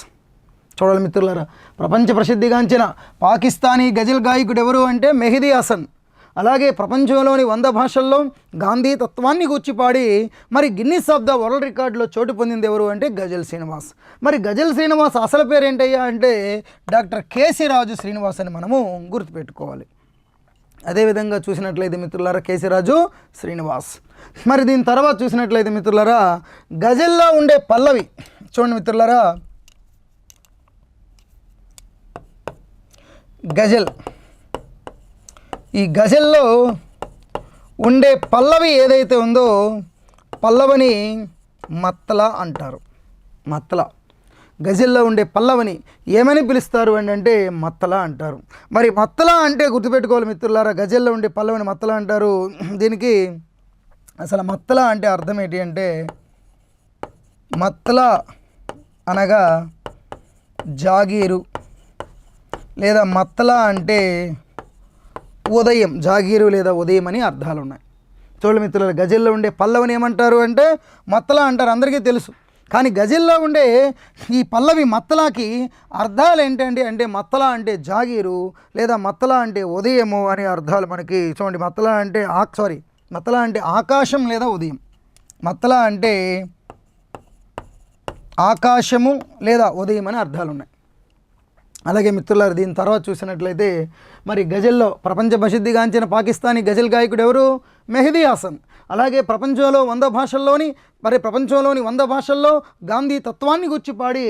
చూడాలి మిత్రులారా, ప్రపంచ ప్రసిద్ధిగాంచిన పాకిస్తానీ గజల్ గాయకుడు ఎవరు అంటే మెహిదీ హసన్. అలాగే ప్రపంచంలోని 100 భాషల్లో గాంధీ తత్వాన్ని కూర్చిపాడి మరి గిన్నిస్ ఆఫ్ ద వరల్డ్ రికార్డులో చోటు పొందింది ఎవరు అంటే గజల్ శ్రీనివాస్. మరి గజల్ శ్రీనివాస్ అసలు పేరు ఏంటయ్యా అంటే డాక్టర్ కేసీ రాజు శ్రీనివాస్ అని మనము గుర్తుపెట్టుకోవాలి. అదేవిధంగా చూసినట్లయితే మిత్రులారా, కేసీ రాజు శ్రీనివాస్. మరి దీని తర్వాత చూసినట్లయితే మిత్రులారా, గజల్లో ఉండే పల్లవి చూడండి మిత్రులారా, ఈ గజల్లో ఉండే పల్లవి ఏదైతే ఉందో, పల్లవిని మత్ల అంటారు. గజల్లో ఉండే పల్లవిని ఏమని పిలుస్తారు అని అంటే మత్తల అంటారు. మరి మత్తల అంటే గుర్తుపెట్టుకోవాలి మిత్రులారా, గజల్లో ఉండే పల్లవిని మత్తల అంటారు. దీనికి అసలు మత్తల అంటే అర్థం ఏంటి అంటే, మత్తల అనగా జాగీరు లేదా మత్తల అంటే ఉదయం, జాగీరు లేదా ఉదయం అని అర్థాలు ఉన్నాయి. చూడండి మిత్రులారా, గజల్లో ఉండే పల్లవిని ఏమంటారు అంటే మత్తల అంటారు, అందరికీ తెలుసు. కానీ గజల్లో ఉండే ఈ పల్లవి మత్తలాకి అర్థాలు ఏంటంటే అంటే మత్తల అంటే జాగీరు లేదా మత్తల అంటే ఉదయము అనే అర్థాలు మనకి. చూడండి, మత్తల అంటే మత్తల అంటే ఆకాశం లేదా ఉదయం. మత్తల అంటే ఆకాశము లేదా ఉదయం అనే అర్థాలు ఉన్నాయి. అలాగే మిత్రులారు, దీని తర్వాత చూసినట్లయితే మరి గజల్లో ప్రపంచ ప్రసిద్ధిగాంచిన పాకిస్తానీ గజల్ గాయకుడు ఎవరు? మెహదీ హసన్. అలాగే ప్రపంచంలోని 100 భాషల్లో గాంధీ తత్వాన్ని గుర్చి పాడి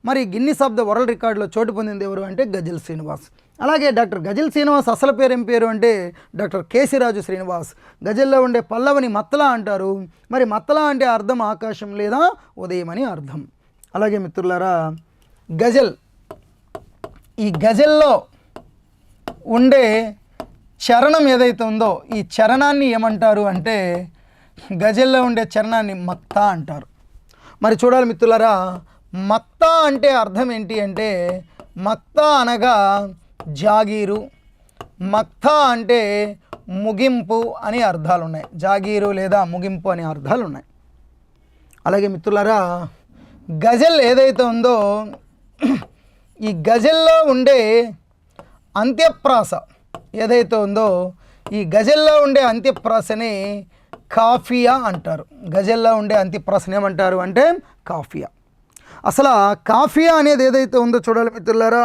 మరి గిన్నిస్ ఆఫ్ ద వరల్డ్ రికార్డులో చోటు పొందింది ఎవరు అంటే గజల్ శ్రీనివాస్. అలాగే డాక్టర్ గజల్ శ్రీనివాస్ అసలు పేరు ఏం పేరు అంటే డాక్టర్ కేసిరాజు శ్రీనివాస్. గజల్లో ఉండే పల్లవిని మత్తల అంటారు. మరి మత్తల అంటే అర్థం ఆకాశం లేదా ఉదయం అని అర్థం. అలాగే మిత్రులారా, గజల్, ఈ గజల్లో ఉండే చరణం ఏదైతే ఉందో ఈ చరణాన్ని ఏమంటారు అంటే గజల్లో ఉండే చరణాన్ని మక్తా అంటారు. మరి చూడాలి మిత్రులారా, మక్తా అంటే అర్థం ఏంటి అంటే మక్తా అనగా జాగీరు, మక్తా అంటే ముగింపు అని అర్థాలు ఉన్నాయి. జాగీరు లేదా ముగింపు అనే అర్థాలు ఉన్నాయి. అలాగే మిత్రులారా, గజల్ ఏదైతే ఉందో ఈ గజల్లో ఉండే అంత్యప్రాస ఏదైతే ఉందో ఈ గజల్లో ఉండే అంత్యప్రాసని కాఫియా అంటారు. గజల్లో ఉండే అంత్యప్రాసని ఏమంటారు అంటే కాఫియా. అసలు కాఫియా అనేది ఏదైతే ఉందో చూడాలి మిత్రులారా,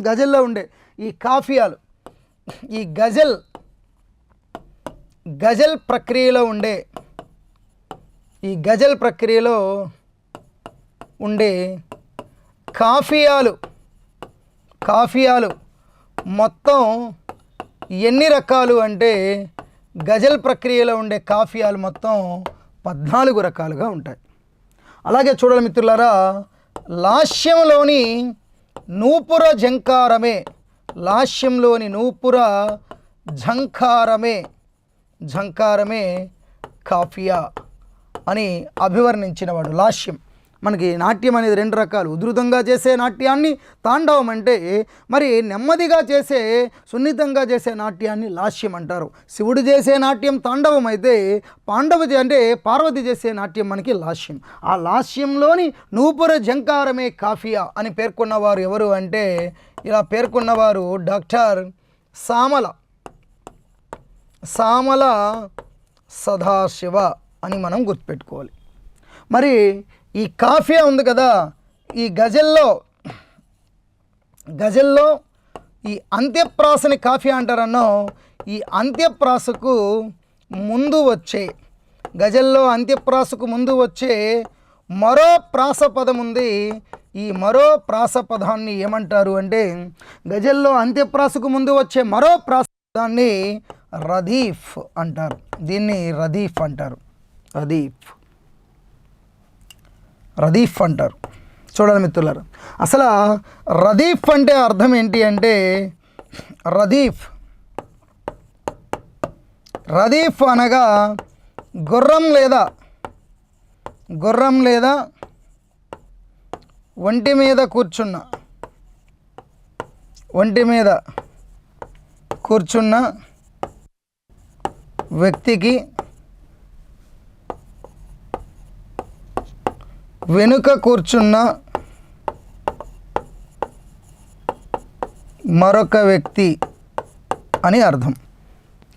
గజల్లో ఉండే ఈ కాఫియాలు, ఈ గజల్ ప్రక్రియలో ఉండే కాఫియాలు మొత్తం ఎన్ని రకాలు అంటే గజల్ ప్రక్రియలో ఉండే కాఫియాలు మొత్తం 14 రకాలుగా ఉంటాయి. అలాగే చూడాలి మిత్రులారా, లాస్యంలోని నూపుర ఝంకారమే కాఫియా అని అభివర్ణించినవాడు. లాస్యం, మనకి నాట్యం అనేది 2 రకాలు. ఉధృతంగా చేసే నాట్యాన్ని తాండవం అంటే, మరి నెమ్మదిగా చేసే సున్నితంగా చేసే నాట్యాన్ని లాస్యం అంటారు. శివుడు చేసే నాట్యం తాండవం అయితే పార్వతి చేసే నాట్యం మనకి లాస్యం. ఆ లాస్యంలోని నూపుర ఝంకారమే కాఫియా అని పేర్కొన్నవారు ఎవరు అంటే ఇలా పేర్కొన్నవారు డాక్టర్ సామల సదాశివ అని మనం గుర్తుపెట్టుకోవాలి. మరి ఈ కాఫియా ఉంది కదా, ఈ గజల్లో ఈ అంత్యప్రాసని కాఫియా అంటారన్నో. ఈ అంత్యప్రాసకు ముందు వచ్చే గజల్లో అంత్యప్రాసకు ముందు వచ్చే మరో ప్రాసపదం ఉంది. ఈ మరో ప్రాసపదాన్ని ఏమంటారు అంటే గజల్లో అంత్యప్రాసకు ముందు వచ్చే మరో ప్రాసపదాన్ని రదీఫ్ అంటారు. దీన్ని రదీఫ్ అంటారు. చూడండి మిత్రులారా, అసలు రదీఫ్ అంటే అర్థం ఏంటి అంటే రదీఫ్ అనగా గుర్రం లేదా ఒంటి మీద కూర్చున్న వ్యక్తికి వెనుక కూర్చున్న మరొక వ్యక్తి అని అర్థం.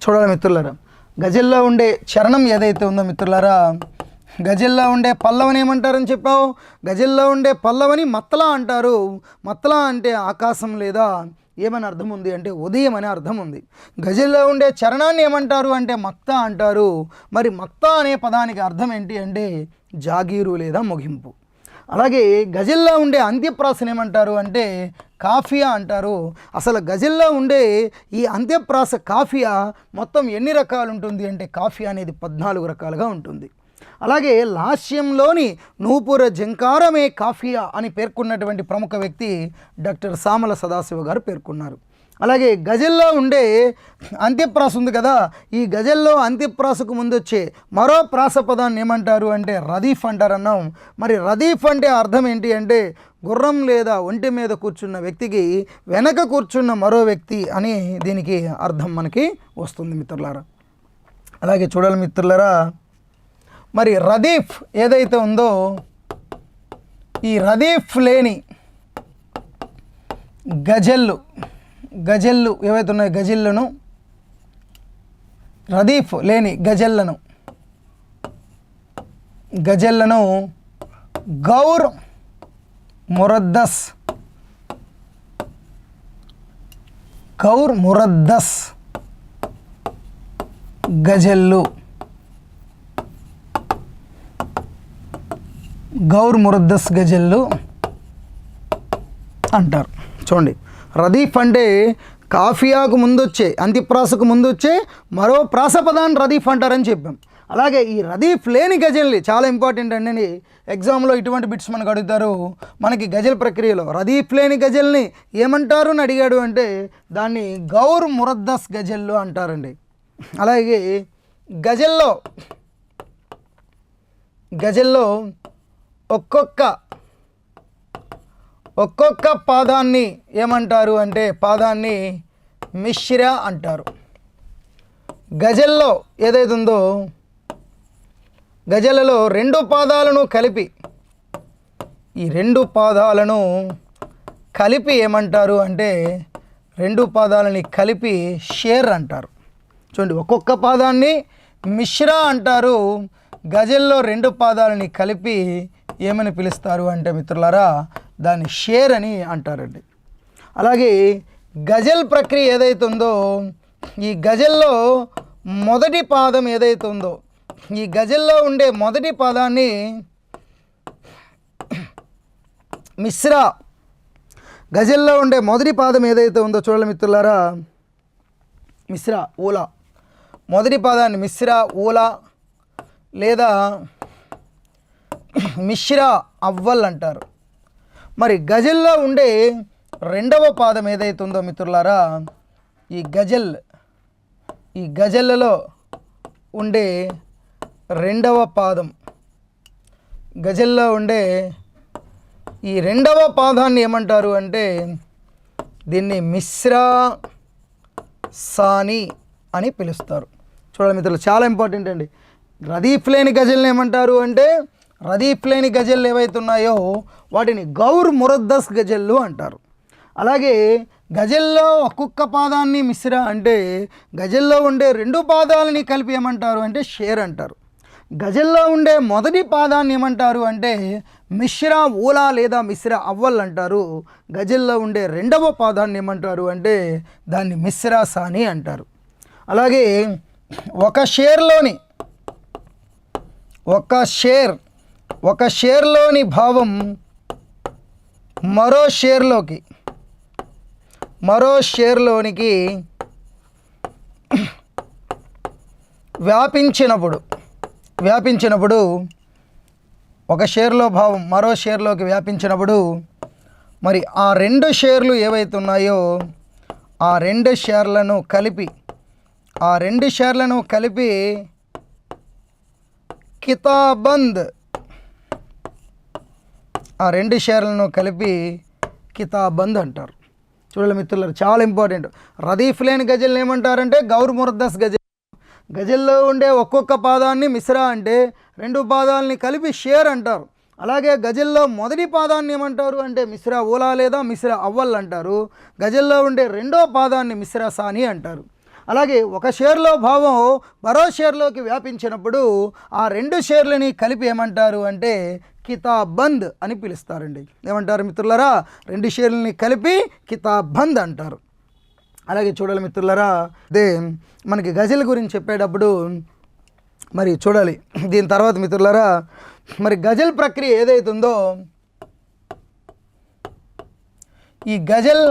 చూడాలి మిత్రులారా, గజల్లో ఉండే చరణం ఏదైతే ఉందో మిత్రులారా, గజల్లో ఉండే పల్లవని ఏమంటారని చెప్పావు? గజల్లో ఉండే పల్లవని మత్తల అంటారు. మత్తల అంటే ఆకాశం లేదా ఏమని అర్థం ఉంది అంటే ఉదయం అనే అర్థం ఉంది. గజల్లో ఉండే చరణాన్ని ఏమంటారు అంటే మక్తా అంటారు. మరి మక్తా అనే పదానికి అర్థం ఏంటి అంటే జాగీరు లేదా ముగింపు. అలాగే గజల్లో ఉండే అంత్యప్రాసను ఏమంటారు అంటే కాఫియా అంటారు. అసలు గజల్లో ఉండే ఈ అంత్యప్రాస కాఫియా మొత్తం ఎన్ని రకాలు ఉంటుంది అంటే కాఫియా అనేది 14 రకాలుగా ఉంటుంది. అలాగే లాస్యంలోని నూపుర జంకారమే కాఫియా అని పేర్కొన్నటువంటి ప్రముఖ వ్యక్తి డాక్టర్ సామల సదాశివ గారు పేర్కొన్నారు. అలాగే గజల్లో ఉండే అంత్యప్రాస ఉంది కదా, ఈ గజల్లో అంత్యప్రాసకు ముందు వచ్చే మరో ప్రాస పదాన్ని ఏమంటారు అంటే రదీఫ్ అంటారు అన్నాం. మరి రదీఫ్ అంటే అర్థం ఏంటి అంటే గుర్రం లేదా ఒంటి మీద కూర్చున్న వ్యక్తికి వెనక కూర్చున్న మరో వ్యక్తి అని దీనికి అర్థం మనకి వస్తుంది మిత్రులారా. అలాగే చూడాలి మిత్రులారా, మరి రదీఫ్ ఏదైతే ఉందో ఈ రదీఫ్ లేని గజళ్ళు ఏవైతే ఉన్నాయో రదీఫ్ లేని గజల్లను గౌర్ మురద్దస్ గజల్లు అంటారు. చూడండి, రదీఫ్ అంటే కాఫియాకు ముందొచ్చే అంత్యప్రాసకు ముందొచ్చే మరో ప్రాసపదాన్ని రదీఫ్ అంటారని చెప్పాం. అలాగే ఈ రదీఫ్ లేని గజల్ని చాలా ఇంపార్టెంట్ అండి, ఎగ్జామ్లో ఇటువంటి బిట్స్ మనకు అడుగుతారు. మనకి గజల్ ప్రక్రియలో రదీఫ్ లేని గజల్ని ఏమంటారు అని అడిగాడు అంటే దాన్ని గౌర్ మురద్దస్ గజల్లు అంటారండి. అలాగే గజల్లో ఒక్కొక్క పాదాన్ని ఏమంటారు అంటే పాదాన్ని మిశ్రా అంటారు. గజల్లో ఏదైతే ఉందో గజలలో రెండు పాదాలను కలిపి ఈ రెండు పాదాలను కలిపి ఏమంటారు అంటే రెండు పాదాలని కలిపి షేర్ అంటారు. చూడండి, ఒక్కొక్క పాదాన్ని మిశ్రా అంటారు, గజల్లో రెండు పాదాలని కలిపి ఏమని పిలుస్తారు అంటే మిత్రులారా దాన్ని షేర్ అని అంటారండి. అలాగే గజల్ ప్రక్రియ ఏదైతే ఉందో ఈ గజల్లో మొదటి పాదం ఏదైతే ఉందో ఈ గజల్లో ఉండే మొదటి పాదాన్ని మిశ్రా, గజల్లో ఉండే మొదటి పాదం ఏదైతే ఉందో చూడాలి మిత్రులారా మిశ్రా ఊలా, మొదటి పాదాన్ని మిశ్రా ఊలా లేదా మిశ్రా అవ్వల్ అంటారు. మరి గజల్లో ఉండే రెండవ పాదం ఏదైతే ఉందో మిత్రులారా ఈ గజల్లలో ఉండే రెండవ పాదం, గజల్లో ఉండే ఈ రెండవ పాదాన్ని ఏమంటారు అంటే దీన్ని మిశ్రా సాని అని పిలుస్తారు. చూడండి మిత్రులు, చాలా ఇంపార్టెంట్ అండి. రదీఫ్ లేని గజల్ని ఏమంటారు అంటే రదీఫ్ లేని గజల్లు ఏవైతే ఉన్నాయో వాటిని గౌర్ మురద్దస్ గజల్లు అంటారు. అలాగే గజల్లో ఒక్కొక్క పాదాన్ని మిశ్రా అంటే గజల్లో ఉండే రెండు పాదాలని కలిపి ఏమంటారు అంటే షేర్ అంటారు. గజల్లో ఉండే మొదటి పాదాన్ని ఏమంటారు అంటే మిశ్రా ఊలా లేదా మిశ్రా అవ్వల్ అంటారు. గజల్లో ఉండే రెండవ పాదాన్ని ఏమంటారు అంటే దాన్ని మిశ్రా సాని అంటారు. అలాగే ఒక షేర్లోని భావం మరో షేర్లోనికి వ్యాపించినప్పుడు ఒక షేర్లో భావం మరో షేర్లోకి వ్యాపించినప్పుడు మరి ఆ రెండు షేర్లు ఏవైతే ఉన్నాయో ఆ రెండు షేర్లను కలిపి కితాబంద్, ఆ రెండు షేర్లను కలిపి కితాబంద్ అంటారు. చూడాలి మిత్రులారు, చాలా ఇంపార్టెంట్. రదీఫ్ లేని గజల్ని ఏమంటారంటే గౌర్ మురద్దస్ గజల్. గజల్లో ఉండే ఒక్కొక్క పాదాన్ని మిశ్రా అంటే రెండు పాదాలని కలిపి షేర్ అంటారు. అలాగే గజల్లో మొదటి పాదాన్ని ఏమంటారు అంటే మిశ్రా ఊలా లేదా మిశ్రా అవ్వల్ అంటారు. గజల్లో ఉండే రెండో పాదాన్ని మిశ్రా సాని అంటారు. అలాగే ఒక షేర్లో భావం మరో షేర్లోకి వ్యాపించినప్పుడు ఆ రెండు షేర్లని కలిపి ఏమంటారు అంటే కితాబంద్ అని పిలుస్తారండి. ఏమంటారు మిత్రులారా? రెండు షేర్లని కలిపి కితాబంద్ అంటారు. అలాగే చూడాలి మిత్రులారా, అదే మనకి గజల్ గురించి చెప్పేటప్పుడు మరి చూడాలి. దీని తర్వాత మిత్రులారా మరి గజల్ ప్రక్రియ ఏదైతే ఉందో ఈ గజల్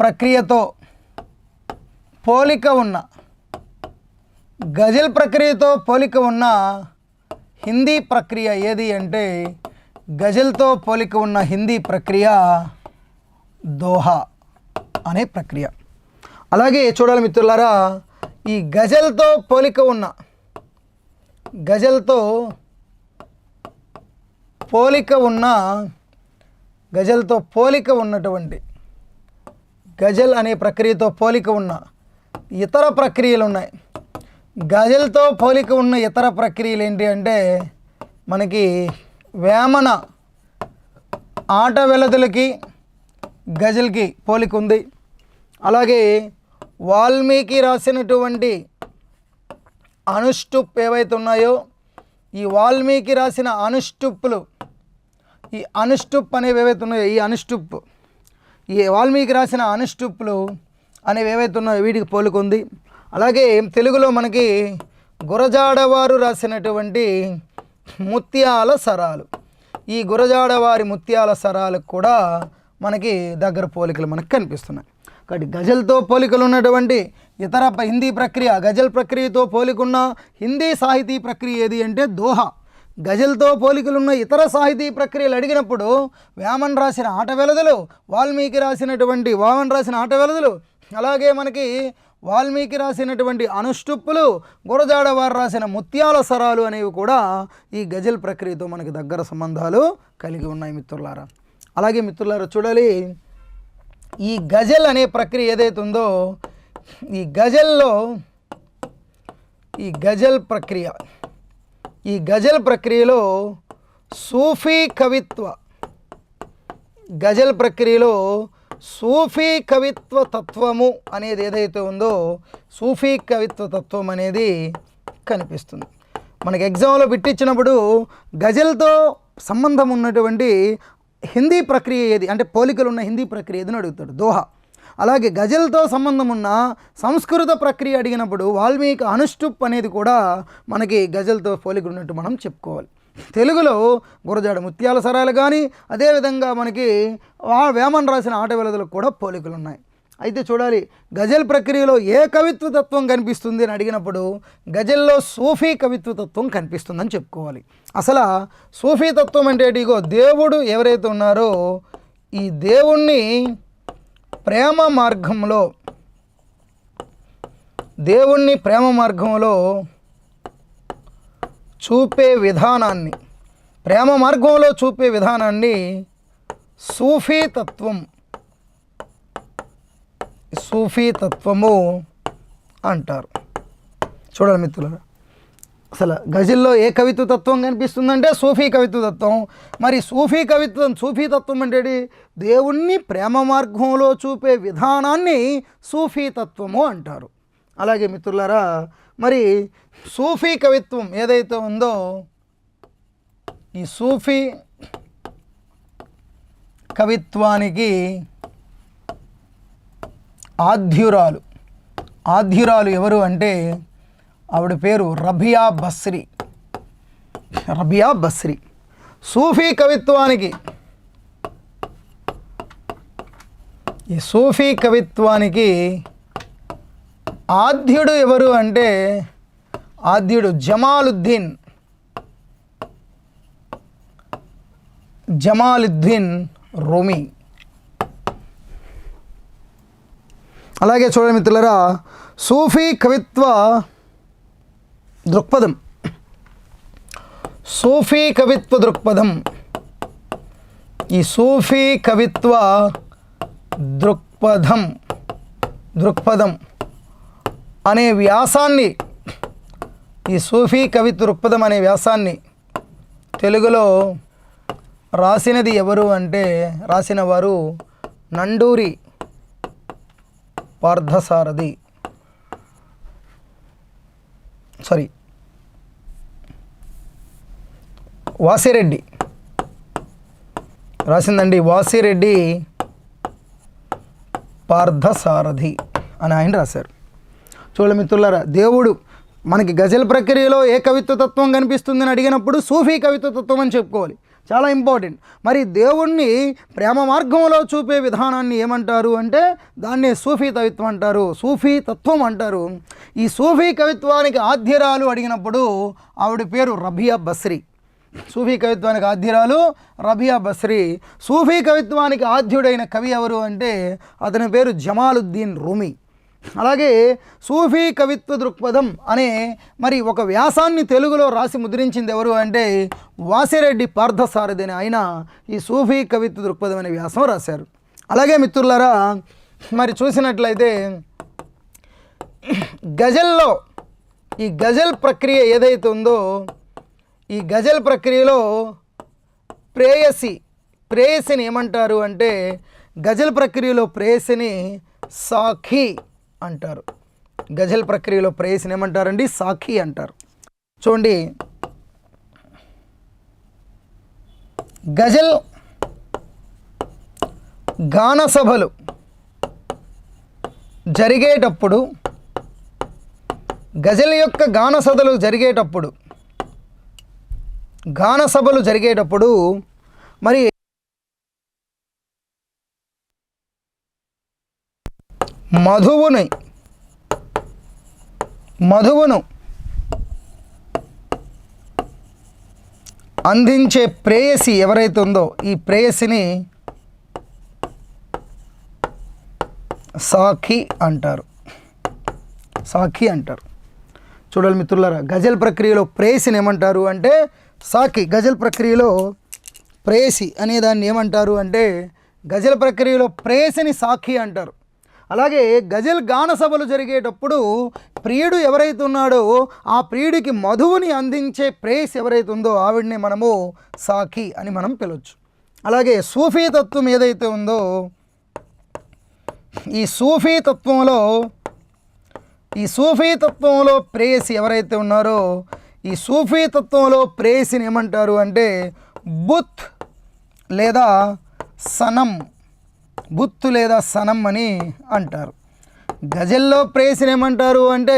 ప్రక్రియతో పోలిక ఉన్న గజల్ ప్రక్రియతో పోలిక ఉన్న హిందీ ప్రక్రియ ఏది అంటే గజల్తో పోలిక ఉన్న హిందీ ప్రక్రియ దోహా అనే ప్రక్రియ. అలాగే చూడాలి మిత్రులారా, ఈ గజల్తో పోలిక ఉన్నటువంటి గజల్ అనే ప్రక్రియతో పోలిక ఉన్న ఇతర ప్రక్రియలు ఉన్నాయి. గజల్తో పోలిక ఉన్న ఇతర ప్రక్రియలు ఏంటి అంటే మనకి వేమన ఆట వెలదులకి గజల్కి పోలిక ఉంది. అలాగే వాల్మీకి రాసినటువంటి అనుష్టుప్ ఏవైతే ఉన్నాయో ఈ వాల్మీకి రాసిన అనుష్టుప్పులు, ఈ అనుష్టుప్ అనేవి ఏవైతే ఉన్నాయో ఈ వాల్మీకి రాసిన అనుష్టుప్పులు అనేవి ఏవైతే ఉన్నాయో వీటికి పోలిక ఉంది. అలాగే తెలుగులో మనకి గురజాడవారు రాసినటువంటి ముత్యాల సరాలు, ఈ గురజాడవారి ముత్యాల సరాలకు కూడా మనకి దగ్గర పోలికలు మనకు కనిపిస్తున్నాయి. కాబట్టి గజల్తో పోలికలు ఉన్నటువంటి ఇతర హిందీ ప్రక్రియ, గజల్ ప్రక్రియతో పోలికున్న హిందీ సాహితీ ప్రక్రియ ఏది అంటే దోహా. గజల్తో పోలికలున్న ఇతర సాహితీ ప్రక్రియలు అడిగినప్పుడు వేమన్ రాసిన ఆట వెలదులు, వాల్మీకి రాసిన ఆట వెలదులు, అలాగే మనకి వాల్మీకి రాసినటువంటి అనుష్టుప్పులు, గురజాడవారు రాసిన ముత్యాల సరాలు అనేవి కూడా ఈ గజల్ ప్రక్రియతో మనకి దగ్గర సంబంధాలు కలిగి ఉన్నాయి మిత్రులారా. అలాగే మిత్రులారా చూడాలి, ఈ గజల్ అనే ప్రక్రియ ఏదైతే ఉందో ఈ గజల్ ప్రక్రియలో సూఫీ కవిత్వ తత్వము అనేది ఏదైతే ఉందో సూఫీ కవిత్వ తత్వం అనేది కనిపిస్తుంది. మనకి ఎగ్జామ్లో బిట్టిచ్చినప్పుడు గజల్తో సంబంధం ఉన్నటువంటి హిందీ ప్రక్రియ ఏది అంటే పోలికలు ఉన్న హిందీ ప్రక్రియ ఏదని అడుగుతాడు, దోహా. అలాగే గజల్తో సంబంధం ఉన్న సంస్కృత ప్రక్రియ అడిగినప్పుడు వాల్మీకి అనుష్టుప్ అనేది కూడా మనకి గజల్తో పోలిక ఉన్నట్టు మనం చెప్పుకోవాలి. తెలుగులో గురజాడ ముత్యాల సరాలు కానీ అదేవిధంగా మనకి వేమన్ రాసిన ఆట వెలదులకు కూడా పోలికలు ఉన్నాయి. అయితే చూడాలి, గజల్ ప్రక్రియలో ఏ కవిత్వ తత్వం కనిపిస్తుంది అని అడిగినప్పుడు గజల్లో సూఫీ కవిత్వ తత్వం కనిపిస్తుందని చెప్పుకోవాలి. అసలు సూఫీ తత్వం అంటే ఇగో దేవుడు ఎవరైతే ఉన్నారో ఈ దేవుణ్ణి ప్రేమ మార్గంలో చూపే విధానాన్ని సూఫీ తత్వము అంటారు. చూడాలి మిత్రులారా, అసలు గజల్లో ఏ కవిత్వ తత్వం కనిపిస్తుందంటే సూఫీ కవిత్వ తత్వం. మరి సూఫీ తత్వం అంటే దేవుణ్ణి ప్రేమ మార్గంలో చూపే విధానాన్ని సూఫీ తత్వము అంటారు. అలాగే మిత్రులారా, మరి సూఫీ కవిత్వం ఏదైతే ఉందో ఈ సూఫీ కవిత్వానికి ఆద్యురాలు ఎవరు అంటే ఆవిడ పేరు రబియా బస్రీ. సూఫీ కవిత్వానికి ఆద్యుడు ఎవరు అంటే ఆద్యుడు జమాలుద్దీన్ రూమి. అలాగే చూడండి మిత్రులారా, సూఫీ కవిత్వ దృక్పథం ఈ సూఫీ కవిత్వ దృక్పథం అనే వ్యాసాన్ని ఈ సూఫీ కవిత్వ దృక్పథం అనే వ్యాసాన్ని తెలుగులో రాసినది ఎవరు అంటే రాసిన వారు నండూరి పార్థసారథి వాసిరెడ్డి రాసిందండి. వాసిరెడ్డి పార్థసారథి అని ఆయన రాశారు. చూడండి మిత్రులారా, దేవుడు మనకి గజల్ ప్రక్రియలో ఏ కవిత్వ తత్వం కనిపిస్తుందని అడిగినప్పుడు సూఫీ కవిత్వ తత్వం అని చెప్పుకోవాలి. చాలా ఇంపార్టెంట్. మరి దేవుణ్ణి ప్రేమ మార్గంలో చూపే విధానాన్ని ఏమంటారు అంటే దాన్నే సూఫీ కవిత్వం అంటారు, సూఫీ తత్వం అంటారు. ఈ సూఫీ కవిత్వానికి ఆద్యురాలు అడిగినప్పుడు ఆవిడ పేరు రబియా బస్రీ. సూఫీ కవిత్వానికి ఆద్యురాలు రబియా బస్రీ. సూఫీ కవిత్వానికి ఆద్యుడైన కవి ఎవరు అంటే అతని పేరు జమాలుద్దీన్ రూమీ. అలాగే సూఫీ కవిత్వ దృక్పథం అనే మరి ఒక వ్యాసాన్ని తెలుగులో రాసి ముద్రించింది ఎవరు అంటే వాసిరెడ్డి పార్థసారథి అని ఆయన ఈ సూఫీ కవిత్వ దృక్పథం అనే వ్యాసం రాశారు. అలాగే మిత్రులారా మరి చూసినట్లయితే గజల్లో ఈ గజల్ ప్రక్రియ ఏదైతే ఉందో ఈ గజల్ ప్రక్రియలో ప్రేయసిని ఏమంటారు అంటే గజల్ ప్రక్రియలో ప్రేయసిని సాఖీ అంటారు. గజల్ ప్రక్రియలో ప్రేయసిని ఏమంటారండి? సాఖీ అంటారు. చూడండి, గజల్ గాన సభలు జరిగేటప్పుడు గజల్ యొక్క గాన సభలు జరిగేటప్పుడు మరి మధువును అందించే ప్రేయసి ఎవరైతే ఉందో ఈ ప్రేయసిని సాఖీ అంటారు. చూడాలి మిత్రులారా, గజల్ ప్రక్రియలో ప్రేయసిని ఏమంటారు అంటే సాఖీ. గజల్ ప్రక్రియలో ప్రేయసి అనే దాన్ని ఏమంటారు అంటే గజల్ ప్రక్రియలో ప్రేయసిని సాఖీ అంటారు. అలాగే గజల్ గాన సభలు జరిగేటప్పుడు ప్రియుడు ఎవరైతే ఉన్నాడో ఆ ప్రియుడికి మధువుని అందించే ప్రేయసి ఎవరైతే ఉందో ఆవిడ్ని మనము సాఖీ అని మనం పిలవచ్చు. అలాగే సూఫీ తత్వం ఏదైతే ఉందో ఈ సూఫీ తత్వంలో ప్రేయసి ఎవరైతే ఉన్నారో ఈ సూఫీ తత్వంలో ప్రేయసిని ఏమంటారు అంటే బుత్ లేదా సనం అని అంటారు. గజల్లో ప్రేయసిని ఏమంటారు అంటే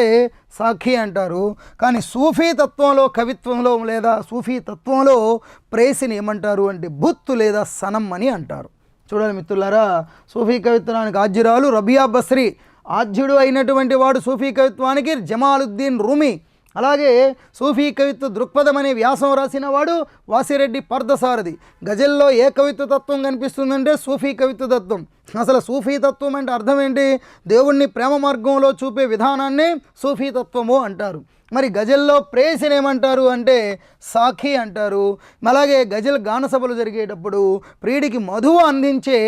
సాఖీ అంటారు. కానీ సూఫీ తత్వంలో కవిత్వంలో లేదా సూఫీ తత్వంలో ప్రేయసిని ఏమంటారు అంటే బుత్ లేదా సనం అని అంటారు. చూడాలి మిత్రులారా, సూఫీ కవిత్వానికి ఆద్యురాలు రబియా బస్రీ. ఆద్యుడు అయినటువంటి వాడు సూఫీ కవిత్వానికి జమాలుద్దీన్ రూమీ. అలాగే సూఫీ కవిత్వ దృక్పథం అనే వ్యాసం రాసిన వాడు వాసిరెడ్డి పార్థసారథి. గజల్లో ఏ కవిత్వ తత్వం కనిపిస్తుందంటే సూఫీ కవిత్వ తత్వం. అసలు సూఫీ తత్వం అంటే అర్థం ఏంటి? దేవుణ్ణి ప్రేమ మార్గంలో చూపే విధానాన్ని సూఫీ తత్వము అంటారు. మరి గజల్లో ప్రేయసిని ఏమంటారు అంటే సాఖీ అంటారు. అలాగే గజల్ గాన సభలు జరిగేటప్పుడు ప్రియుడికి మధువు అందించే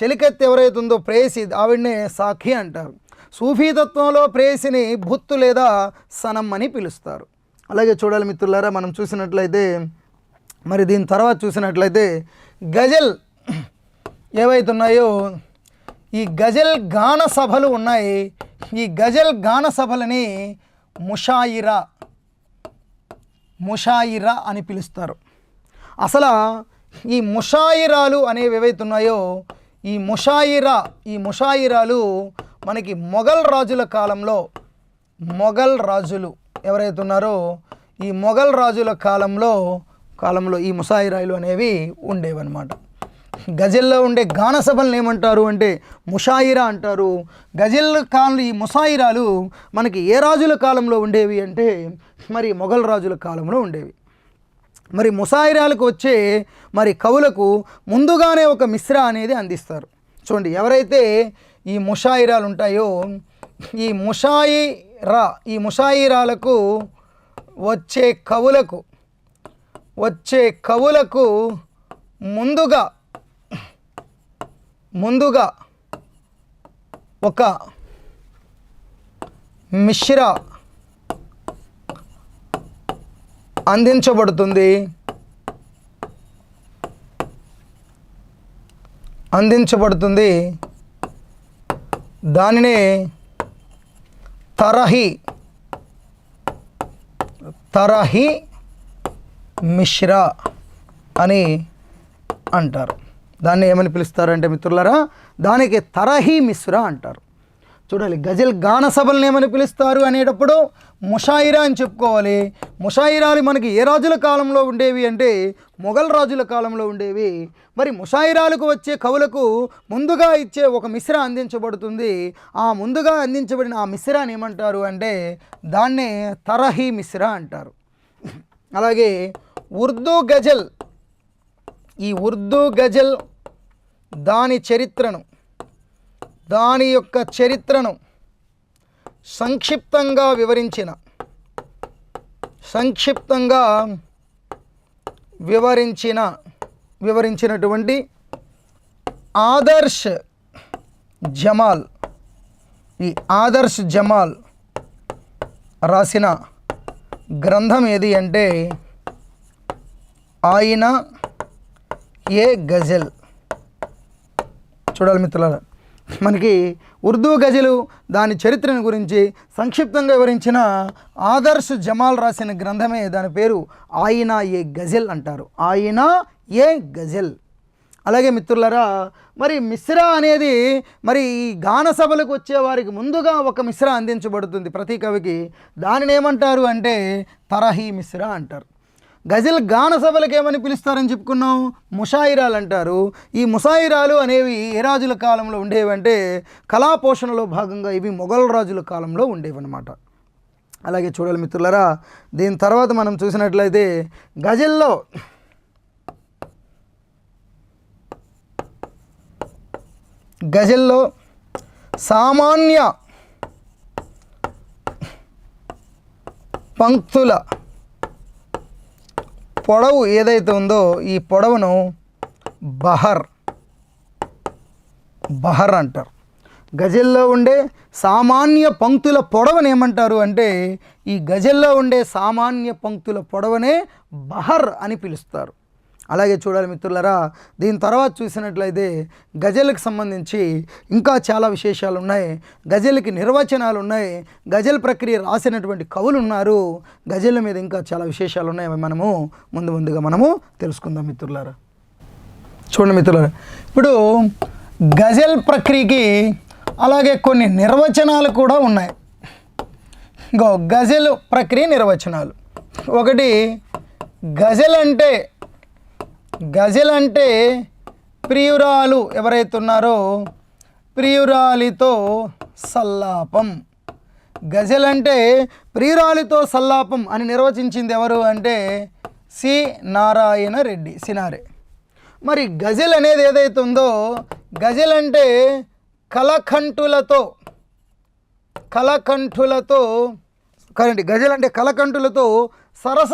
చెలికత్తె ఎవరైతే ఉందో ప్రేయసి ఆవిడనే సాఖీ అంటారు. సూఫీ తత్వంలో ప్రేయసిని భుత్తు లేదా సనం అని పిలుస్తారు. అలాగే చూడాలి మిత్రులారా, మనం చూసినట్లయితే మరి దీని తర్వాత చూసినట్లయితే గజల్ ఏవైతే ఉన్నాయో ఈ గజల్ గాన సభలు ఉన్నాయి. ఈ గజల్ గాన సభలని ముషాయిరా అని పిలుస్తారు. అసలు ఈ ముషాయిరాలు అనేవి ఏవైతే ఉన్నాయో ఈ ముషాయిరాలు మనకి మొఘల్ రాజుల రాజులు ఎవరైతే ఉన్నారో ఈ మొఘల్ రాజుల కాలంలో ఈ ముషాయిరాలు అనేవి ఉండేవన్నమాట. గజల్లో ఉండే గాన సభలను ఏమంటారు అంటే ముషాయిరా అంటారు. గజల్ కాలంలో ఈ ముషాయిరాలు మనకి ఏ రాజుల కాలంలో ఉండేవి అంటే మరి మొఘల్ రాజుల కాలంలో ఉండేవి. మరి ముషాయిరాలకు వచ్చే మరి కవులకు ముందుగానే ఒక మిశ్రా అనేది అందిస్తారు. చూడండి, ఎవరైతే ఈ ముషాయిరాలు ఉంటాయో ఈ ముషాయిరాలకు వచ్చే కవులకు ముందుగా ఒక మిశ్రా అందించబడుతుంది. దానినే తరహి మిశ్రా అని అంటారు. దాన్ని ఏమని పిలుస్తారంటే మిత్రులారా, దానికి తరహి మిశ్రా అంటారు. చూడాలి, గజల్ గాన సభలను ఏమని పిలుస్తారు అనేటప్పుడు ముషాయిరా అని చెప్పుకోవాలి. ముషాయిరాలు మనకి ఏ రాజుల కాలంలో ఉండేవి అంటే మొఘల్ రాజుల కాలంలో ఉండేవి. మరి ముషాయిరాలకు వచ్చే కవులకు ముందుగా ఇచ్చే ఒక మిశ్రా అందించబడుతుంది. ఆ ముందుగా అందించబడిన ఆ మిశ్రాని ఏమంటారు అంటే దాన్నే తరహీ మిశ్రా అంటారు. అలాగే ఉర్దూ గజల్, ఈ ఉర్దూ గజల్ దాని చరిత్రను, దాని యొక్క చరిత్రను సంక్షిప్తంగా వివరించినటువంటి ఆదర్శ్ జమాల్, ఈ ఆదర్శ్ జమాల్ రాసిన గ్రంథం ఏది అంటే ఆయినా ఏ గజల్. చూడాలి మిత్రులారా, మనకి ఉర్దూ గజలు దాని చరిత్రను గురించి సంక్షిప్తంగా వివరించిన ఆదర్శ్ జమాల్ రాసిన గ్రంథమే దాని పేరు ఆయినా ఏ గజల్ అంటారు. ఆయినా ఏ గజల్. అలాగే మిత్రులారా, మరి మిశ్రా అనేది మరి ఈ గాన సభలకు వచ్చే వారికి ముందుగా ఒక మిశ్రా అందించబడుతుంది ప్రతి కవికి. దానిని ఏమంటారు అంటే తరహీ మిశ్రా అంటారు. గజల్ గాన సభలకు ఏమని పిలుస్తారని చెప్పుకున్నాం, ముషాయిరాలు అంటారు. ఈ ముషాయిరాలు అనేవి ఏ రాజుల కాలంలో ఉండేవంటే కళాపోషణలో భాగంగా ఇవి మొఘల్ రాజుల కాలంలో ఉండేవన్నమాట. అలాగే చూడాలి మిత్రులారా, దీని తర్వాత మనం చూసినట్లయితే గజల్లో సామాన్య పంక్తుల పొడవు ఏదైతే ఉందో ఈ పొడవును బహర్ అంటారు. గజల్లో ఉండే సామాన్య పంక్తుల పొడవని ఏమంటారు అంటే ఈ గజల్లో ఉండే సామాన్య పంక్తుల పొడవనే బహర్ అని పిలుస్తారు. అలాగే చూడాలి మిత్రులారా, దీని తర్వాత చూసినట్లయితే గజల్కి సంబంధించి ఇంకా చాలా విశేషాలు ఉన్నాయి. గజల్కి నిర్వచనాలు ఉన్నాయి. గజల్ ప్రక్రియ రాసినటువంటి కవులు ఉన్నారు. గజల్ మీద ఇంకా చాలా విశేషాలు ఉన్నాయి. మనము ముందుగా మనము తెలుసుకుందాం మిత్రులారా. చూడండి మిత్రులారా, ఇప్పుడు గజల్ ప్రక్రియకి అలాగే కొన్ని నిర్వచనాలు కూడా ఉన్నాయి. గజల్ ప్రక్రియ నిర్వచనాలు. ఒకటి, గజల్ అంటే ప్రియురాలు ఎవరైతే ఉన్నారో ప్రియురాలితో సల్లాపం. గజల్ అంటే ప్రియురాలితో సల్లాపం అని నిర్వచించింది ఎవరు అంటే సి నారాయణ రెడ్డి, సినారే. మరి గజల్ అనేది ఏదైతే ఉందో గజల్ అంటే గజల్ అంటే కలకంఠులతో సరస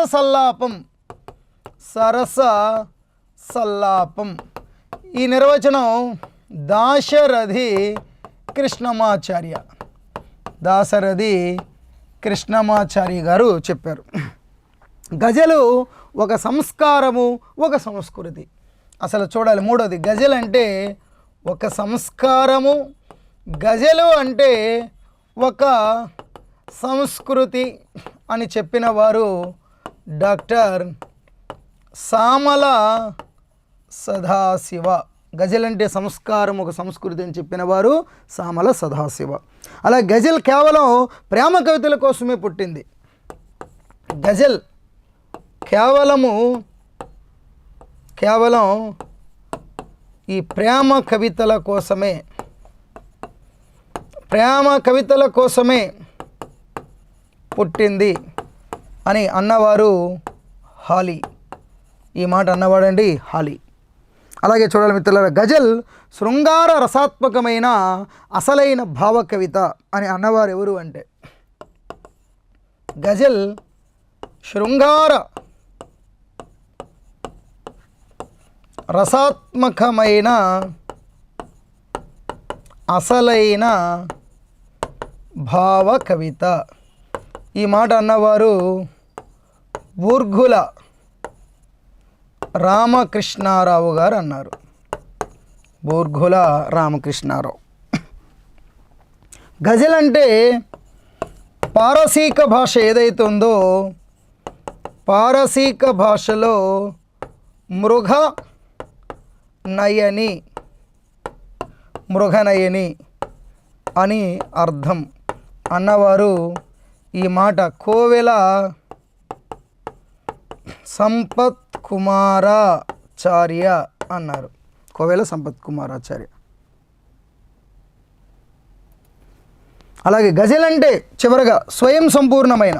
సల్లాపం. ఈ నిర్వచనం దాశరథి కృష్ణమాచార్య గారు చెప్పారు. గజలు ఒక సంస్కారము, ఒక సంస్కృతి. అసలు చూడాలి, మూడోది గజల్ అంటే ఒక సంస్కారము, గజలు అంటే ఒక సంస్కృతి అని చెప్పిన వారు డాక్టర్ సామల సదాశివ. గజల్ అంటే సంస్కారం, ఒక సంస్కృతి అని చెప్పిన వారు సామల సదాశివ. అలా గజల్ కేవలం ప్రేమ కవితల కోసమే పుట్టింది. గజల్ కేవలం ఈ ప్రేమ కవితల కోసమే పుట్టింది అని అన్నవారు హాలీ. ఈ మాట అన్నవాడండి హాలీ. అలాగే చూడాలి మిత్రులారా, గజల్ శృంగార రసాత్మకమైన అసలైన భావ కవిత అని అన్నవారు ఎవరు అంటే గజల్ శృంగార రసాత్మకమైన అసలైన భావ కవిత. ఈ మాట అన్నవారు బూర్గుల రామకృష్ణారావు గారు అన్నారు. బూర్గుల రామకృష్ణారావు. గజల్ అంటే పారసీక భాష ఏదైతే ఉందో పారసీక భాషలో మృగనయని అని అర్థం అన్నవారు ఈ మాట కోవెల సంపత్ కుమారాచార్య అన్నారు. కోవెల సంపత్ కుమారాచార్య. అలాగే గజల్ అంటే చివరగా స్వయం సంపూర్ణమైన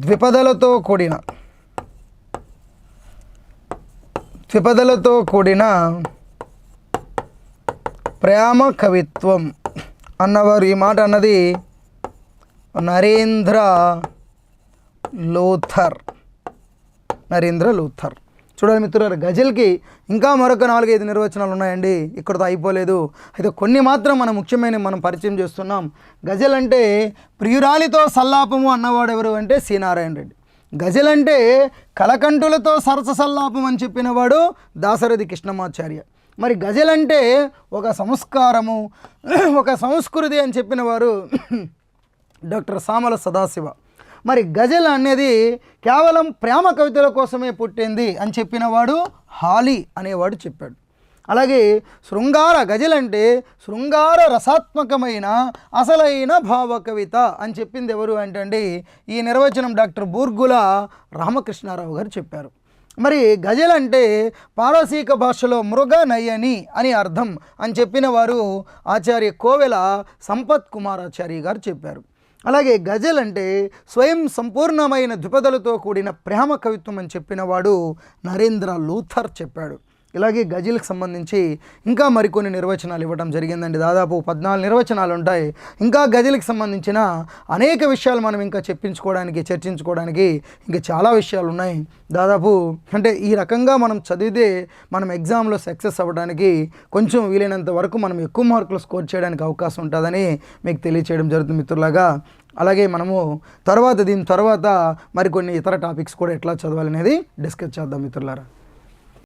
ద్విపదలతో కూడిన ప్రేమ కవిత్వం అన్నవారు ఈ మాట అన్నది నరేంద్ర లూథర్. చూడండి మిత్రులారా, గజల్కి ఇంకా మరొక 4-5 నిర్వచనాలు ఉన్నాయండి, ఇక్కడతో అయిపోలేదు. అయితే కొన్ని మాత్రం మనం పరిచయం చేస్తున్నాం. గజల్ అంటే ప్రియురాలితో సల్లాపము అన్నవాడు ఎవరు అంటే సి నారాయణ రెడ్డి. గజల్ అంటే కలకంఠులతో సరస సల్లాపం అని చెప్పినవాడు దాశరథి కృష్ణమాచార్య. మరి గజల్ అంటే ఒక సంస్కారము, ఒక సంస్కృతి అని చెప్పినవారు డాక్టర్ సామల సదాశివ. మరి గజల్ అనేది కేవలం ప్రేమ కవితల కోసమే పుట్టింది అని చెప్పినవాడు హాలి అనేవాడు చెప్పాడు. అలాగే గజల్ అంటే శృంగార రసాత్మకమైన అసలైన భావ కవిత అని చెప్పింది ఎవరు అంటే ఈ నిర్వచనం డాక్టర్ బూర్గుల రామకృష్ణారావు గారు చెప్పారు. మరి గజల్ అంటే పారసీక భాషలో మృగ నయని అని అర్థం అని చెప్పిన వారు ఆచార్య కోవెల సంపత్ కుమారాచార్య గారు చెప్పారు. అలాగే గజల్ అంటే స్వయం సంపూర్ణమైన ద్విపదలతో కూడిన ప్రేమ కవిత్వం అని చెప్పినవాడు నరేంద్ర లూథర్ చెప్పాడు. ఇలాగే గజల్కి సంబంధించి ఇంకా మరికొన్ని నిర్వచనాలు ఇవ్వడం జరిగిందండి. దాదాపు 14 నిర్వచనాలు ఉంటాయి. ఇంకా గజల్కి సంబంధించిన అనేక విషయాలు మనం ఇంకా చర్చించుకోవడానికి ఇంకా చాలా విషయాలు ఉన్నాయి. దాదాపు అంటే ఈ రకంగా మనం చదివితే మనం ఎగ్జామ్లో సక్సెస్ అవ్వడానికి కొంచెం వీలైనంత వరకు మనం ఎక్కువ మార్కులు స్కోర్ చేయడానికి అవకాశం ఉంటుందని మీకు తెలియచేయడం జరుగుతుంది మిత్రులాగా. అలాగే మనము దీని తర్వాత మరికొన్ని ఇతర టాపిక్స్ కూడా ఎట్లా చదవాలనేది డిస్కస్ చేద్దాం మిత్రులారా.